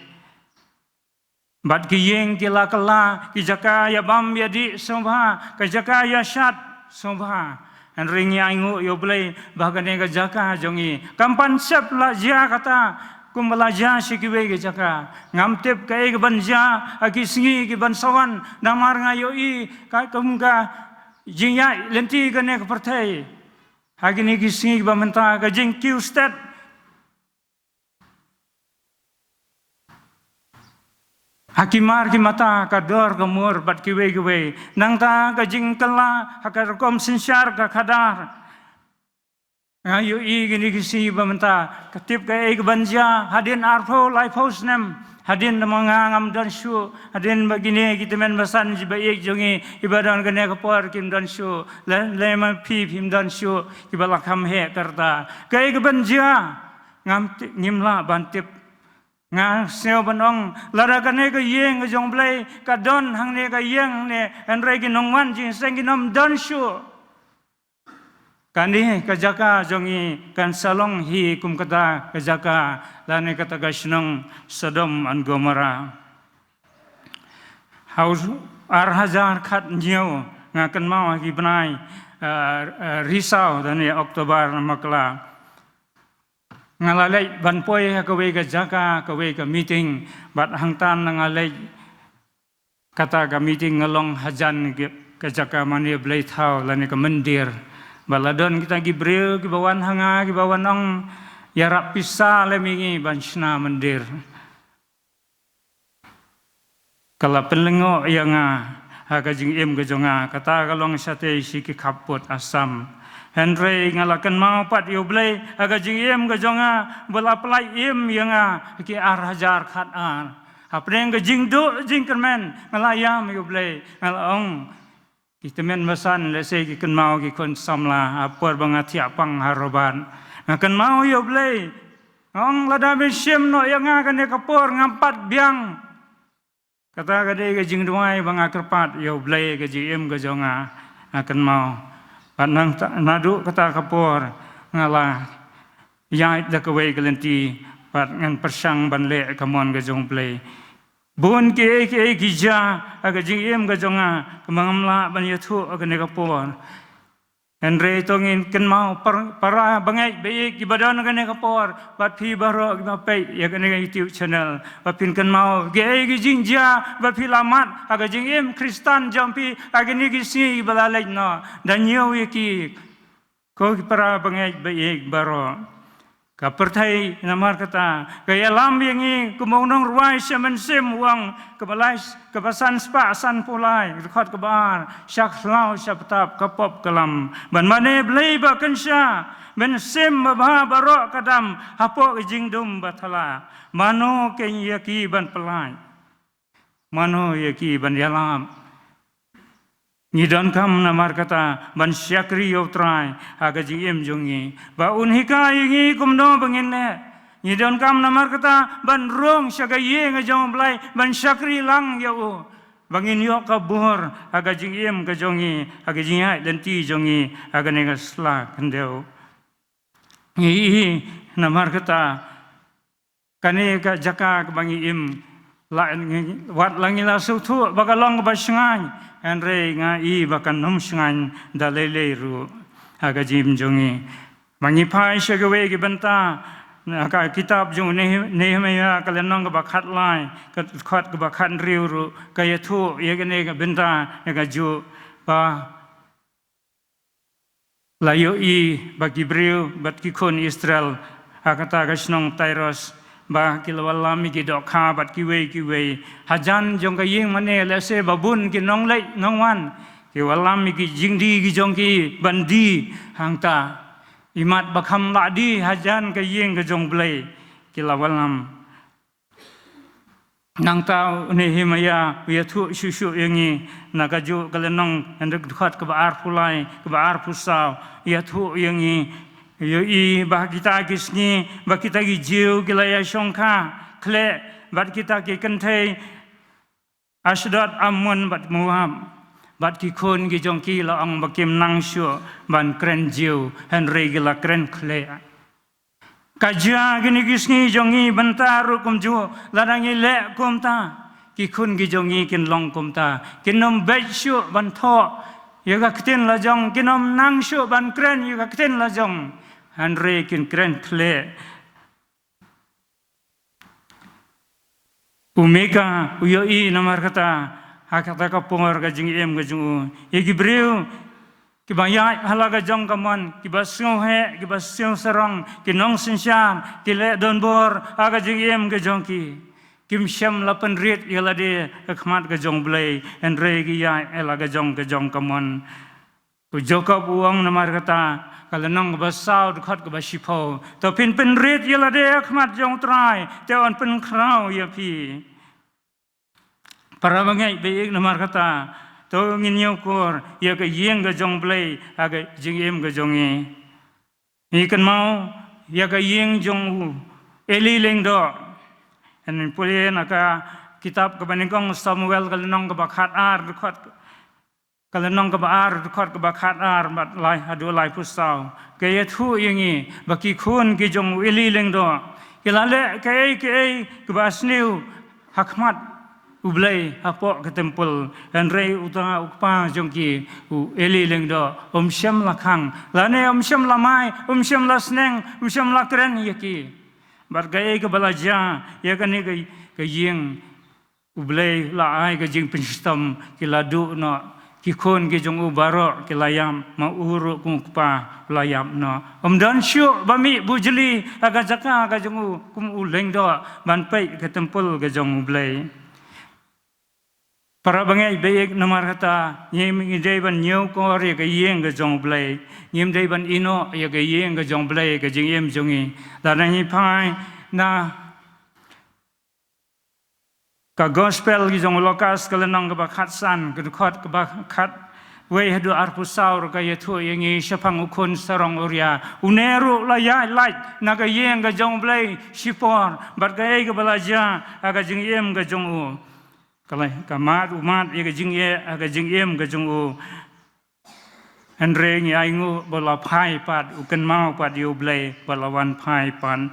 bat ki yeng ki la kala ki jaka ya bam ya di sngewbha ka jaka ya shat sngewbha an ring ya ingu U Blei bahagane ka jaka jongi kampan sep la jia kata kumbala ja sikiwe ke jaka ngamtep ka ek ban ja aki sngi ki ban sawan namar ngayo i ka kumka jingya lenti ka ne ka partai hagini ki sngi ba menta ka jing kiu stat hakimar ki mata ka dor ka mur bat kiwe nang ta ka jing kala hakar kom sinsyar ka khadar Ngayu gini kisi bamenta ketip ke banja hadin arpo laipo snem hadin mangangam dan syu hadin begini kita men basan jibaik jongi ibadan kene kapor kim dan syu lema pim dan syu kibalakam he karta ke banja ngam ngimla bantip nga seo banong lara kane ke yeng jong blai ka don hang ne ka yeng ne en regi nongwan Jingiaseng ginom dan syu kani kajaka jongi kan salong hi kum kata kajaka lani kata gasnong Sodom and Gomora haus hazar khat nyiu ngakan mau hi benai risau dan Oktober makla ngalalai ban poi kawe kajaka kawe ka meeting bat hangtan ngalai kata ka meeting ngalong hajan kajaka mani blai thau lani ka mandir baladon kita gibril gibawan hanga gibawan ong yarap pisa lemingi bansna mandir kala penlengo yanga hagajing im gajonga kata kalong sate siki kaput asam Henry ngalakan mau pat U Blei hagajing im gajonga belaplai im yanga ki hajar khat ar apreng gajing do jing kermen ngalayam U Blei ngalong kita men masan lese ki ken mau ki kon samla apor bangati apang haroban ngakan mau U Blei ong lada besim no yang ngakan kapor ngampat biang kata gade ke jing duai banga kerpat U Blei ke jim ke jonga akan mau panang nadu kata kapor ngala yait da kawai kelenti pat ngan persang banle kamon ke jong Blei Bun ke gija aga jingim ga jonga kemangamla ban yathu aga ne kapor Andre tongin ken mau para bangeit baik ibadan aga ne kapor bat phi baro ga pai ya ga ne YouTube channel bat pin ken mau ge jingia bat phi lamat aga jingim Kristan jampi aga ni gisi balalai no dan yo ki ko para bangeit baik baro Kapertai namar kata kaya lam yangi kumonong ruai semen sim uang kebalais kebasan spa san pulai khot kebar syak lau syaptap kapop kelam ban mane blei ba kensha ben sim ba barok kadam hapo jing dum bathala mano ken yaki ban pelai mano yaki ban yalam Nidon kam namar kata ban Sancley U Trai aga jim jongi ba unhika yingi kumno bangine nidon kam namar kata ban rong sagaye ngajong blai ban Sancley lang yau bangin yo kabur aga jim ka jongi aga jingai denti jongi aga ne sla kendeu ngi namar kata kane ka jaka bangi im la wat langila sutu bagalong basengai Andre ngai bakan nom sengan dalele ru aga jim jongi mangi pai shagawe gi banta ka kitab jong Nehemia kalenong ga bakhat lai ka khot ga bakhan riu ru ka yathu yegane ga benta ga ju ba layo bagi briu bat ki khon Israel akata ga snong Tyros ba kilawalami ki dokha bat kiwei hajan jong ka ying mane lese babun ki nonglei nongwan ki walami ki jingdi ki jong ki bandi hangta imat bakham ladi hajan ka ying ka jong blei kilawalam nangta Nehemia yathu shushu yangi nakaju kalenong andek khat ka baar pulai ka baar pusau yathu yangi Yoi bah kita kisni bah kita ki jiu kilaya shongka kle bat kita ki kentei Ashdod Ammon bat Moab bat ki khon ki jongki la ong bakim nang shu ban kren jiu Henry gila kren kle kaja gini kisni jongi bentaru kum ju ladangi le kum ta ki khon ki jongi kin long kum ta kinom bet shu ban tho yaga kten la jong kinom nang shu ban kren yaga kten la jong Andre kin kren kle umeka uyoi namar kata hakata ka pongor ka jingim ka jungu yegi breu ki baya halaga jong kamon ki basung he ki basung sarong ki nong sinsyam ki le donbor aga jingim ka jongki kim syam lapan rit yalade khmat ka jong blei Andre ki ya elaga jong ka jong kamon Jacob uang namar kata kalau nong basau dekat ke basipo to pin red ya la de khmat jong trai te on pin krau ya pi para bangai be namar kata to ngin nyokor ya ke yeng ke jong blei aga jingem ke jongi ni kan mau ya ke yeng jong eli leng do en pulien aka kitab ke baningkong Samuel kalau nong ke bakhat ar dekat kalau nong kebaar dekat kebakat ar mat lai hadu lai pusau kaya thu yangi baki khun ki jong wili leng do kilale kaya kebasniu hakmat ublei apok ke tempel dan rei utara ukpa jong ki u eli leng do syam lakang lane syam lamai syam lasneng syam lakren yaki bar kaya ke balaja ya kan ni ke yeng ublei la ai ke jing penstam kiladu no kikon ke jong ubaro ke layam mauru kungpa layam no dan syuk bami bujeli aga jaka aga jong kum uleng do ban pai ke tempel ke jong ublei para bangai beik namar kata nyem ngidei ban nyau ko re ke yeng ke jong ublei nyem dei ban ino ya ke yeng ke jong ublei ke jing yem jongi danai pai na ka gospel ki jong lokas kelenang ke bakhat san ke khot ke bakhat we hadu arpusaur ka yathu yengi syapang ukun sarong uria uneru laya light naga yeng ga jong blei sipor bat ga ke balaja aga jing yem ga jong u kalai kamat umat ye ga jing ye aga jing yem ga jong u andre ngi aingu bola phai pat uken mau pat U Blei balawan phai pan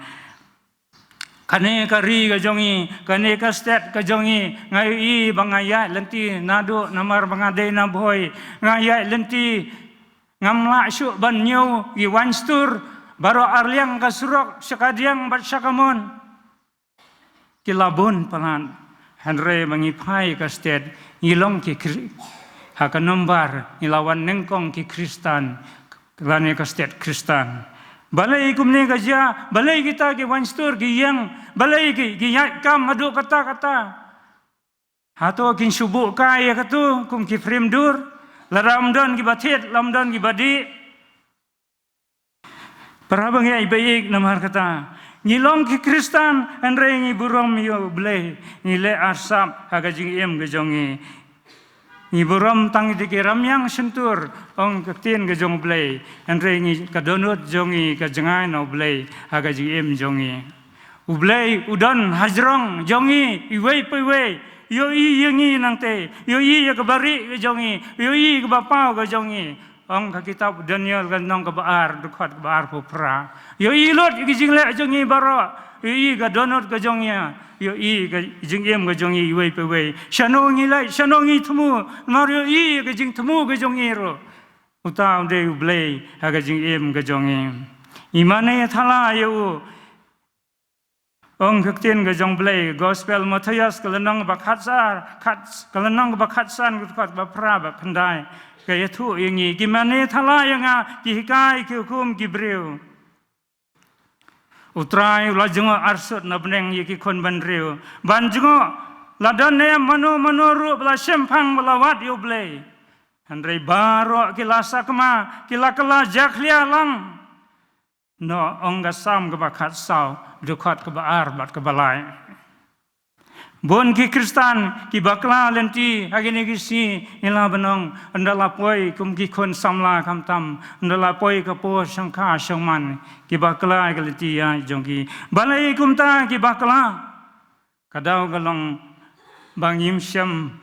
kane kari ka jongi kane ka stet ka jongi ngai I bangaya lenti nado namar bangade na boy ngaya lenti ngamla syu ban nyau I wanstur baro arliang ka surok sakadiang bat sakamon kilabon palan hanre mangi phai ka stet ngilong ki hakanombar ilawan nengkong ki kristan lane ka stet kristan balai kumne gajia balai kita ke wanstur ki yang balai ki yai kam madu kata hato kin subu kai katu kum ki fremdur la ramdan ki bathet lamdan ki badi parabang ai baik namar kata ngilong ki kristan andre ngi burom U Blei ngile arsap haga jing em gejongi Iburam tangi diki ramyang sentur ong ketien ke jong Blei andre ngi kadonut jongi ke jengai no Blei aga jim jongi U Blei udon hajrong jongi iwei pewei yo I yengi nangte yo I ya kebari ke jongi yo I ke bapau ke jongi ong ka kitab Daniel kan nong ke baar dekat ke baar popra yo I lot ke jingle jongi baro yo I ke donut ke jongi yo I ke jingem ke jongi iwei pewei shanongi lai shanongi temu mario I ke jing temu ke jongi ro utau de U Blei aga jingem ke jongi imane thala yo ong ketien ke jong Blei gospel Matthias kelenang bakhatsar kelenang bakhatsan kat bapra ba pandai ke yathu yengi gimane thala yanga kihikai kikum gibreu utrai la jengo arsut na beneng yiki kon bandreu ban jengo ladan ne mano ru bla sempang belawat U Blei andre baro kilasa kema kila jaklia lang no ongga sam ke bakhat sau dekat ke baar bat ke balai bon ki kristan ki bakla lenti agini kisi ila benong andala poi kum ki kon samla kamtam andala poi ka po sangkha sangman ki bakla ke lenti ya jongki balai kumta ki bakla kadau galong bangim syam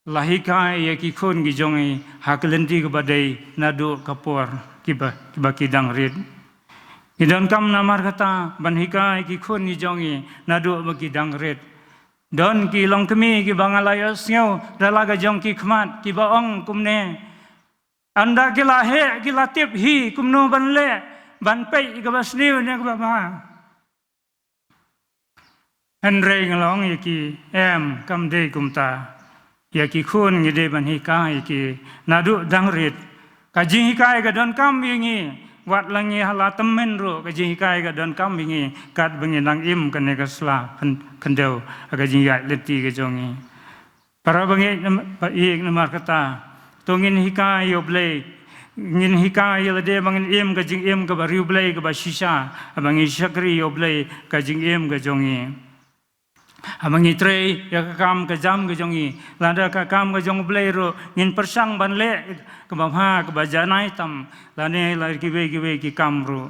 lahika ya ki kon ki jongi haklenti ke badai nadu kapor ki bakidang rid Idan kam namar kata banhika ki khun ni jongi nadu bakidang rid don ki long kemi ki bangalaya sngeu dalaga jong ki khmat ki baong kumne anda ki lahe ki latip hi kumno banle ban pei ka basniu ne ka ba andre ngalong ki em kam de kumta ya ki khun ngi de banhika ki nadu dang rid ka jingikai ka don kam yingi wat langi hala temen ro ka jingikai ka don kam yingi kat bengi nang im kan ne ka sla kendau aga jingai leti ke jongi para bengi ik namar kata tongin hikai U Blei ngin hika yelade bangin em ka jing em ka ba riu blei ka ba shisha abangi shakri U Blei ka jing em ka jongi abangi trei ya ka kam ka jam ka jongi lada ka kam ka jong blei ro ngin persang ban le ka ba ha ka ba janai tam lane la kiwei ki kam ro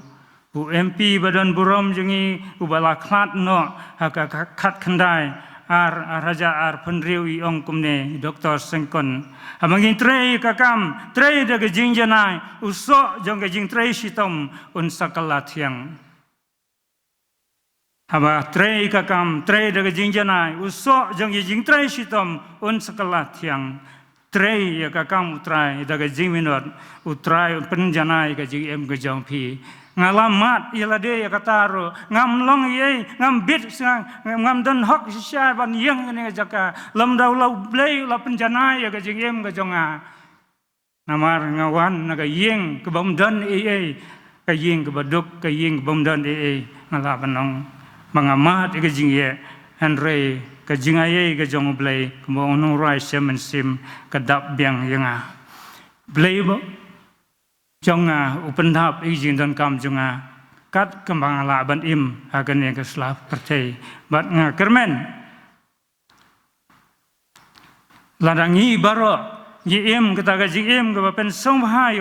u MP badan burom jongi u bala khlat no ha ka khat khandai ar raja ar penriu I ong kumne Dr. Sengkon amangi trei ka kam trei da ka jing janai uso jong ka jing trei sitom un sakala thiang haba trei ka kam trei da ka jing janai uso jong ka jing trei sitom un sakala thiang trei ya ka kam utrai da ka jing minot utrai pen janai ka jing em ka jong phi ngalamat ilade ya kataro ngam long ye ngam bit ngam dan hok sya ban yang ne jaka lam dau lau blei la penjana ya ka jingem ka jonga namar ngawan na ka yeng ka bom dan ka yeng ka baduk ka yeng bom dan ngala banong mangamat ka jingye Henry ka jingaye ka jong blei ka mo no rai semen sim ka dap biang yanga blei bo jonga upendap izin dan kam jonga kat kembang ala ban im agan yang keslap percay bat nga kermen ladangi baro ji im kata ga ji im ga pen sngewbha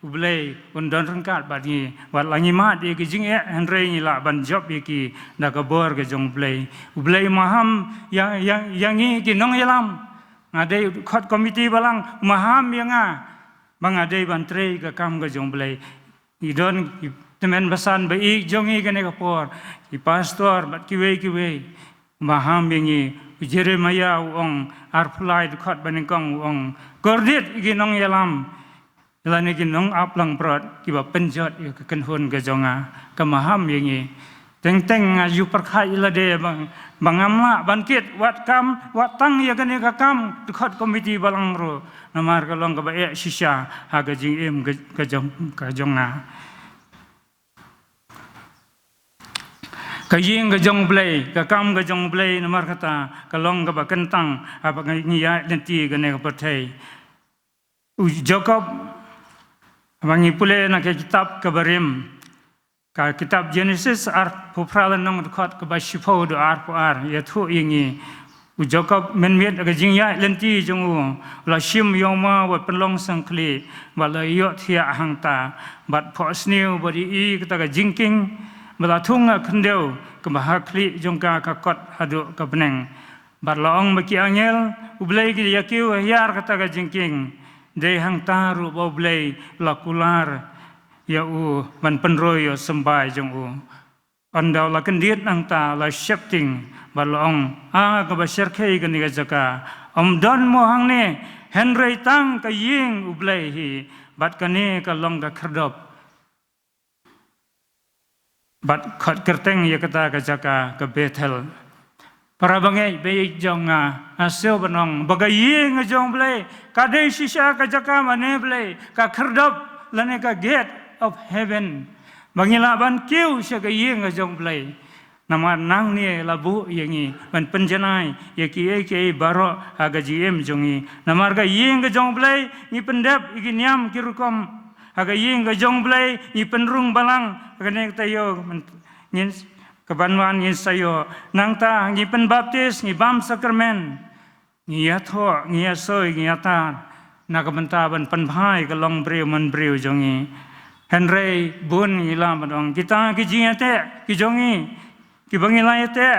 U Blei Un dan rengkat bat ni wat langi mat ye ki jing Henry ni la ban job ye ki da ka bor ga jong U Blei maham yang ni ki nong yalam ngade khot komiti balang maham yang bangadai bantrei ka kam ka jong blei idon temen basan bai jongi ka ne ka por I pastor bat kiwei maham bingi Jeremiah ong arpulai khot banengkong ong gordit gi nong yalam ilane gi nong aplang prot ki ba penjot ka kenhun ka jonga ka maham bingi teng aju perkhai ilade bangamla bankit wat tang ya kan ka kam khot komiti balang ro namar ka long ka ba shisha ha ga jing em ka jonga ka ying ka jong blei ka kam ka jong blei namar kata ka long ka ba kentang apa ngi ya denti ka ne ka perthai u Jacob bangi pule na ke kitab ka barim ka kitab Genesis ar pupralan nong khot ka ba shipho do ar po ar ya thu ingi u Jacob menmiet ka jingya lenti jongu la shim yoma wa penlong Sancley ba la yo thia hangta bat pho snew body I ka ka jingking bala thunga khandeu ka ba hakli jongka ka kot hadu ka beneng bat laong baki angel U Blei ki yakiu yar ka jingking de hangta ru ba Blei la kular ya u ban penroy yo sembai jong u andau la kendit nang ta la shifting balong ka ba sherkhei ka ni ga jaka don mo hang ne Henry tang ka ying U Blei hi bat ka ne ka long ka khrdop bat khot kerteng ya kata ka jaka ka Bethel para bangei be jonga asel banong bagai ying jong Blei ka de shisha ka jaka mane Blei ka khrdop lane ka gate of heaven bangila ban kiu sya ka yeng ka jong Blei nama nang ni labu yengi ban penjanai ye ki baro aga GM jongi namar ka yeng ka jong Blei ni pendap iki nyam kirukom aga yeng ka jong Blei ni penrung balang aga ne tayo ngin kabanwan ngin sayo nang ta ngi penbaptis ngi bam sakramen ngi yatho ngi asoi ngi ata nakabenta ban penbhai ka long breu man breu jongi Henry bun ngila badong kita ki jingate ki jongi ki bangilayate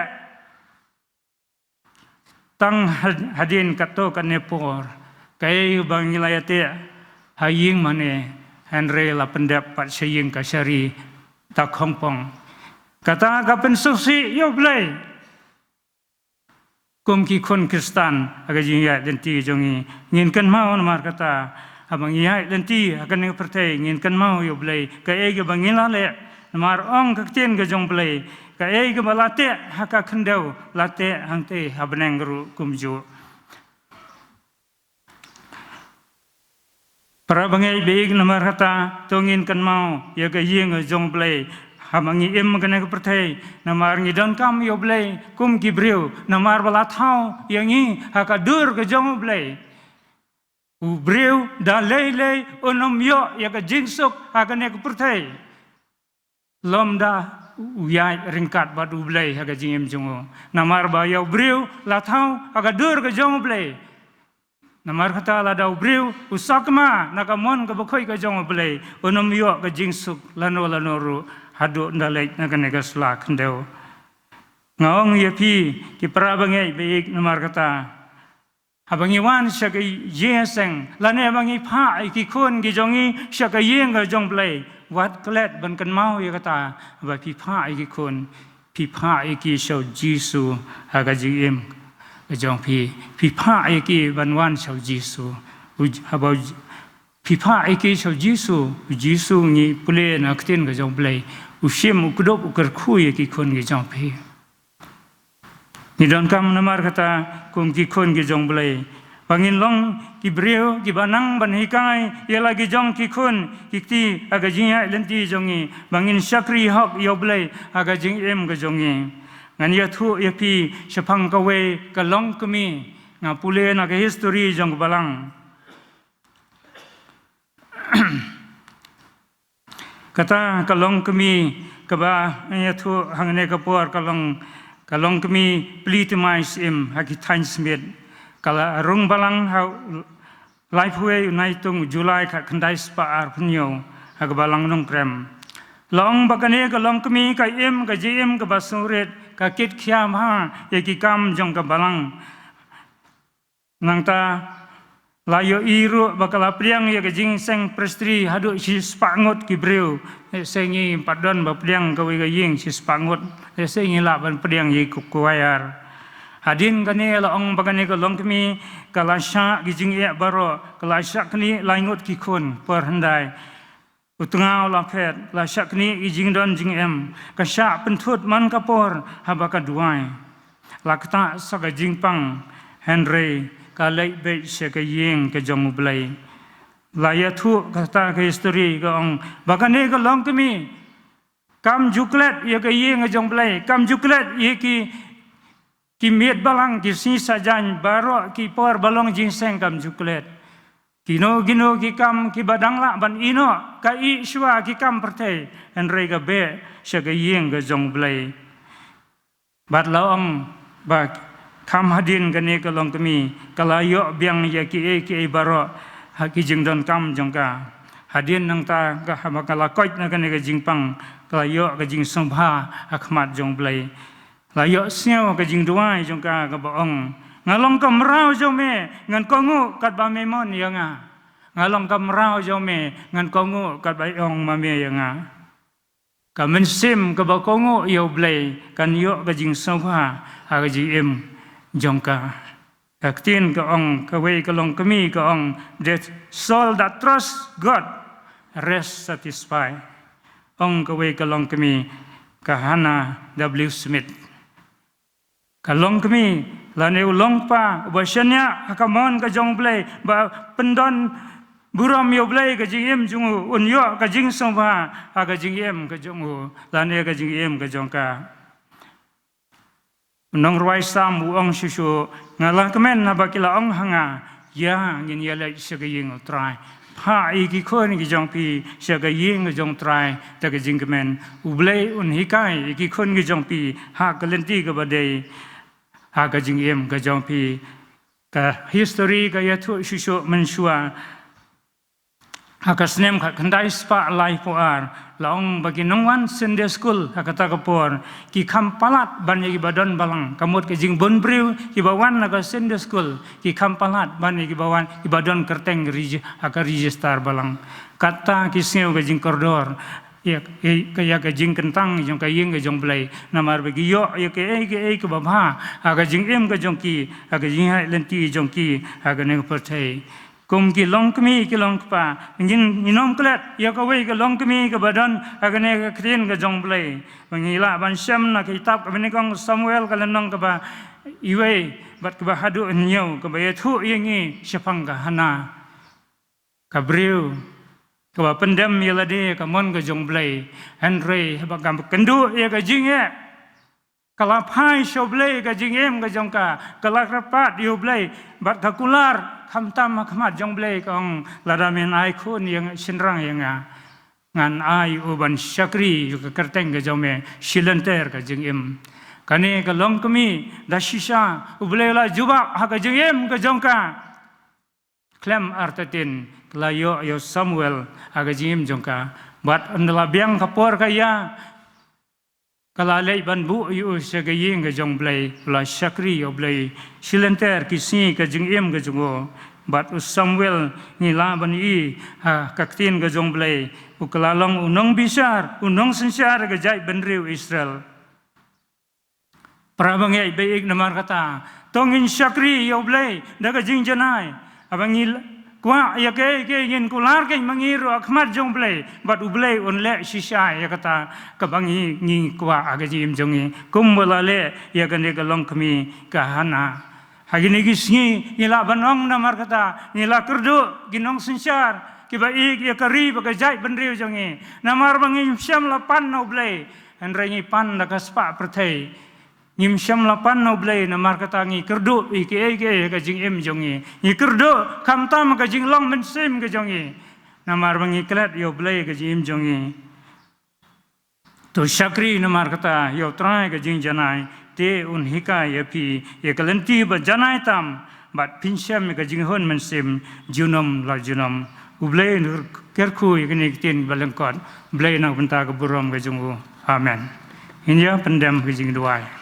tang hadin kato kan nepor kai bangilayate haying mane Henry la pendap pat saying ka syari tak hongpong kata ka pensusi U Blei kum ki kon Kristen aga jingya denti jongi ngin kan mau namar kata abang iya lenti akan yang pertai ngin kan mau U Blei ka ga bangila le namar ong ka tin ga jong Blei ka ga balate haka khendau late hangte habneng ru kumju para bangai beig namar kata tongin kan mau ya ga yeng jong Blei hamangi im kan ka pertai namar ngidon kam U Blei kum ki breu namar balathau yangi haka dur ga jong Blei U Blei Un da lei onom yo ya ka jingsuk hakane ka pertai. Lom da uyai ringkat bat U Blei ha ka jingem jongo. Namar ba ya U Blei Un la thau ha ka dur ka jong Blei. Namar kata la da U Blei Un usakma na ka mon ka bakhoi ka jong Blei. Onom yo ka jingsuk lano ru hadu ndalai na ka ne ka slak ndeu. Ngawang ya pi ki pra bangei beik namar kata abangi wan sya ka Jingiaseng lane abangi pha ki khon ki jongi sya ka yeng ka jong Blei wat klet ban kan mau ya kata ba pi pha ki khon pi pha ki sya Jisu ha ka jingem ka jong pi pha ki ban wan sya Jisu ha pi pha ki sya Jisu ni pule na ktin ka jong Blei u shim u kudop u kyrkhu ki khon ki jong pi. Ni don kam namar kata kum ki khon ki jong Blei bangin long ki breu ki banang ban hikai ya lagi jong ki khon ki ti aga jinga lenti jongi bangin syakri hok yo Blei aga jing em ga jongi ngan ya thu ya pi syapang ka we ka long kami nga pule na ka history jong balang kata ka long kami ka ba ya thu hangne ka por ka long kami politimais im haki tain smith kala rung balang ha lifeway unaitung Julai ka kandai spa ar punyo hak balang Nongkren long bakane ka long kami ka im ka jim ka basuret ka kit khiam ha ki kam jong ka balang nangta layo iru bakala priang ya ka Jingiaseng prestri hadu si spangot ki breu sengi padon ba priang ka we ka ying si spangot sengi la ban priang ye ku kuayar hadin kane la ong bagane ka long kami kala sha ki jingia baro kala sha kni laingot ki khon par handai utngau la phet la sha kni ki jingdon jingem ka sha pentut man ka por habaka duai la kta sa ka jingpang Henry kalai be se ka yeng ka jong Blei la ya thu kata ka history ka ong bagane ka long kami kam juklet ya ka yeng ka jong Blei kam juklet ye ki miet balang ki si sajan baro ki por balong Jingiaseng kam juklet gino ki kam ki badang la ban ino ka i shwa ki kam pertai Henry ka be se ka yeng ka jong Blei bat la ong ba kam hadin kane ka long kami kala yo biang ya ki baro haki jingdon kam jongka hadin nang ta ka habakala koit na kane ka jingpang kala yo ka jing sngewbha akhmat jong Blei la yo sngeu ka jing duai jongka ka baong ngalong ka mrau jome ngan kongu kat ba memon yanga ngalong ka mrau jome ngan kongu kat ba ong ma me yanga ka mensim ka ba kongu yo Blei kan yo ka jing sngewbha ha ka jing jongka aktin ka ong ka we ka long kami ka ong that soul that trust God rest satisfied ong ka we ka long kami ka Hannah W Smith ka long kami la ne long pa ba shanya ka mon ka jong Blei ba pendon buram yo Blei ka jingem jungu un yo ka jing sngewbha ha ka jingem ka jongu la ne ka jingem ka jongka nong rwai sam ong shushu ngalang kemen na bakila ong hanga ya ngin ya lai se ga ying trai pha i ki khon ki jong pi se ga ying jong trai ta ga jing kemen U Blei Un hikai ki khon ki jong pi ha ka lenti ka badai ha ga jing em ga jong pi ka history ka ya thu shushu menshua ha ka snem ka kandai spa life ar laong bagi nongwan Sunday school hakata kapor ki kampalat ban ki badon balang kamut ke jing bon breu ki bawan na ka Sunday school ki kampalat ban ki bawan ki badon kerteng aka register balang kata ki sngeu ke jing koridor ya ka jing kentang jong ka yeng ke jong Blei namar bagi yo ya ke babha aka jing em ke jong ki aka jing hai lenti jong ki aka ne pertai kum ki long kami ki long pa ngin inom klet ya ka we ka long kami ka badan agane ka krin ka jong Blei mangila ban syam na kitab ka benikong Samuel ka lenong ka ba iwe bat ka ba hadu nyo ka ba yathu yengi syapang ka Hana ka breu ka ba pendem yalade ka mon ka jong Blei Henry ba ka kendu ya ka jinge Kalau pai shoblei ke jingem ke jongka, kalau rapat U Blei, bat kakular kamtam khmat jong Blei kong ladamen ai khun yang sinrang yang ngan ai uban syakri juga kerteng ke jome silenter ke jingem. Kane ke long kami dasisha U Blei la jubak ha ke jingem ke jongka. Klem artatin layo yo Samuel ha ke jingem jongka. Bat andala biang kapor kaya. Kalau lei ban bu yu segaying ke jong Blei la syakri U Blei silenter kisi ke jingem ke jongo. Bat Samuel ngila ban I ha kaktin ke jong Blei ukalalong unong bisar unong sensar ke jai benriu Israel. Prabangai baik namar kata tongin syakri U Blei da ke jing janai abangil kwa ya ke ngin kular ke mangiru akhmat jong Blei bat U Blei Un le sisai ya kata kabangi ngi kwa agajim jongi kumbala le ya gane galong kami kahana hagini gisngi ila banong namar kata ila kurdu ginong sensar kiba ik ya kari ba jai benriu jongi namar bangi syam lapan U Blei andrengi pan da kaspa perthai ngim syam lapan U Blei namar kata ngi kurdu ike ka jing em jongi ngi kurdu kamtam ka jing long mensim ka jongi namar bangi klet U Blei ka jing jongi to syakri namar kata U Trai ka jing janai te un hika ya pi ya kalenti ba janai tam bat pinsyam ka jing hon mensim junom la junom U Blei kyrkhu ikni tin balengkot Blei nang benta ka burom ka jongu amen inya pendam ka jing duai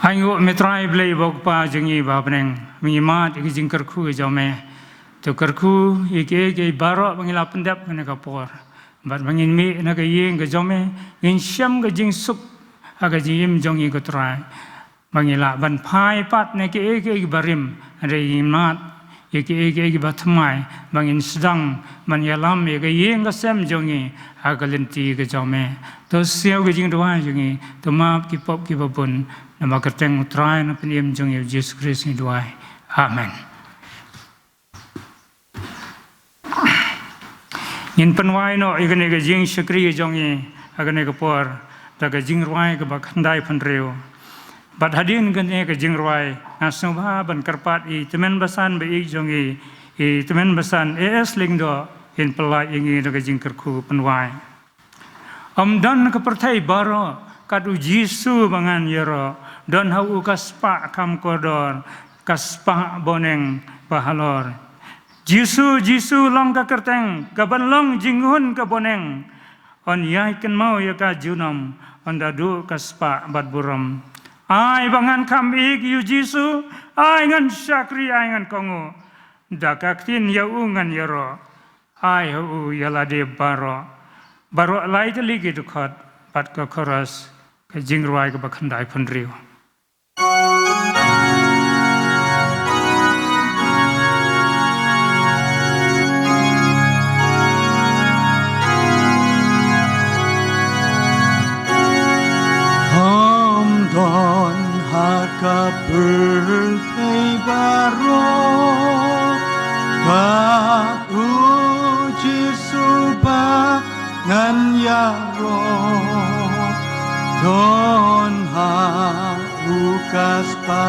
Ayo metrai Blei bokpa jengi babreng mengimat iki jing kyrkhu jome to kyrkhu iki barok mengila pendap kena kapor bat mengin mi na ke yeng ke jome in syam ke jing sup aga jim jongi ko trai mengila ban pai pat ne ke barim ada imat iki batmai bangin sedang manyalam ke yeng ke sem jongi aga lenti ke jome to siau ke jing doa jongi to map ki pop ki babun nama kerteng utrai na peniem jong Yesus Kristus ni doai. Amen. Yin penwai no igane ke jing syakri jong ye agane ke por ta ke jing ruai ke bakhandai penreu. Bat hadin gane ke jing ruai na sngewbha ban karpat I temen basan be I jong ye I temen basan es lingdo yin pelai ingi ke jing kyrkhu penwai. Amdan ke perthai baro kadu Jisu bangan yero don hau kaspa kam kodor kaspa boneng bahalor Jisu long ka kerteng kaban long jinghun ka boneng on yai ken mau ya ka junom on dadu kaspa bat buram ai bangan kam ik yu Jisu ai ngan syakri ai ngan kongo dakaktin ya ungan yero ai hu yalade baro lai teli gitu khot pat ka koras ka jingruai ka bakhandai penriu Don haka berthai baro ka uji subha ngan yaro don ha ukas pa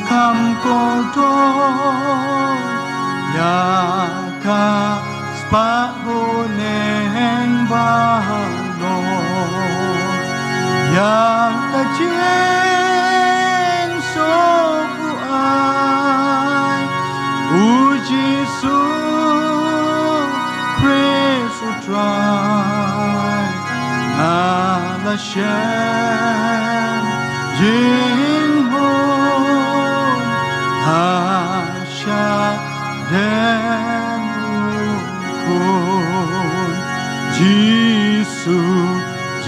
kam kodon ya ka spa boneng bahalon yang kajeng sobu ai uji su Christ U Trai ala shem jinghun hasha den ukun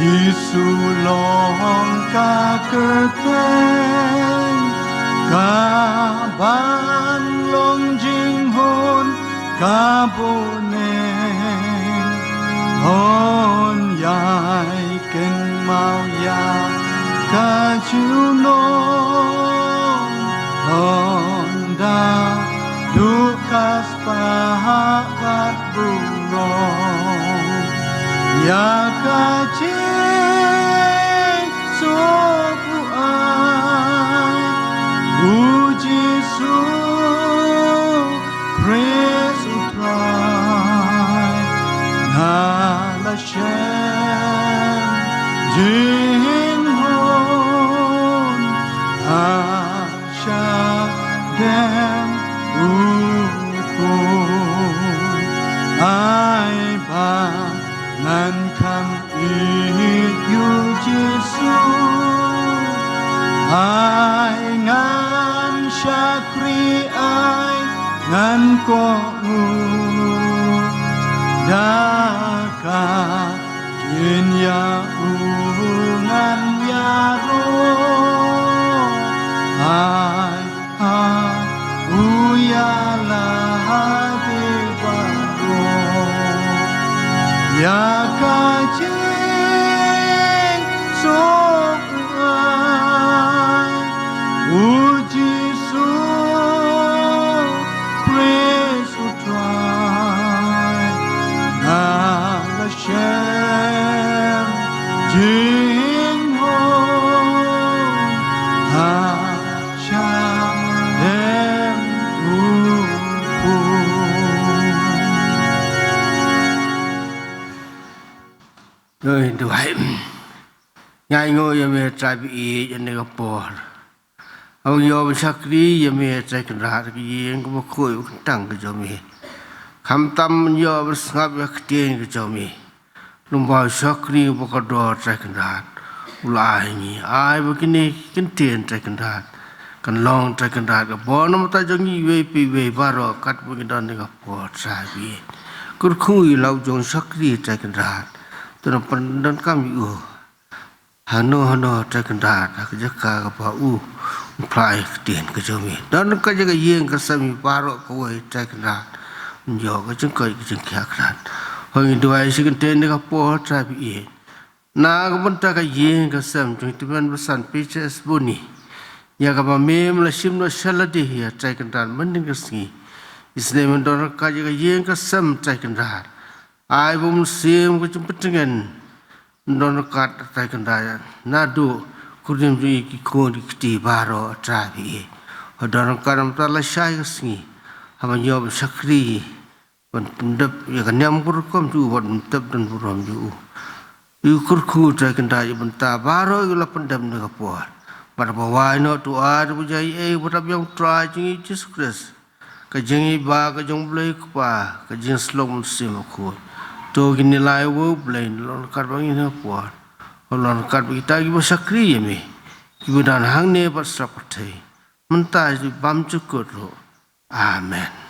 Jisu long ka kerteng ka ban long jinghun ka boneng hon yai ken mau ya ka junon hon da dukas pahat burong ya ka ai ngan syakri ai ngan ko ngu daka jin ya ngan ya ro ai uyala de ba ro ya ka jing so Rồi đuổi ngày ngồi giờ mình trai bị cho nên gặp bò ông yo sắc đi giờ mình trai cần ra cái gì cũng có khối cũng tăng cái cho mình khăm tâm yo ngáp cái tiền cái cho mình lúc bao sắc đi có cái đồ trai cần ra lại nhỉ ai với cái này cái tiền trai cần ra cần long trai cần ra cái bò nó ta cho như vậy bị về vào rồi cắt với cái đó nên gặp bò trai bị kyrkhu lâu trong sắc đi trai cần ra tu nak pandan kami hano trai kan dah kerja apa apply tiền ke jami dan kerja ke yang ke sami parok kawai trai kan dah menjauh ke jengkai ke jengkai akran orang dua si kan ten ke po trai bi na ke benda ke yang ke sam jeng tuan pesan pcs buni ya ke mem la sim no saladi ya trai kan dah mending ke singi isne mendor kerja ke yang ke sam trai kan dah ai bom sim ke jemput dengan non kat trai kan dah nadu kudim ji ki ko di ti baro trai bi odor karam ta la shai ke singi hama yob sakri ban dep ya kan nyam kur kom ju ban dep dan buram ju yu kyrkhu trai kan dah ban ta baro yu la pendam ne ko pada bawai no tu ad bujai pada yang trai jingi Jesus Christ ka jingi ba ka jong blei kwa ka jing slom sim ko to gini lai wo blei lon kar bang ina puat lon kar kita ki sakri yemi ki budan hang ne pas rapathai mentai bam cukut ro amen.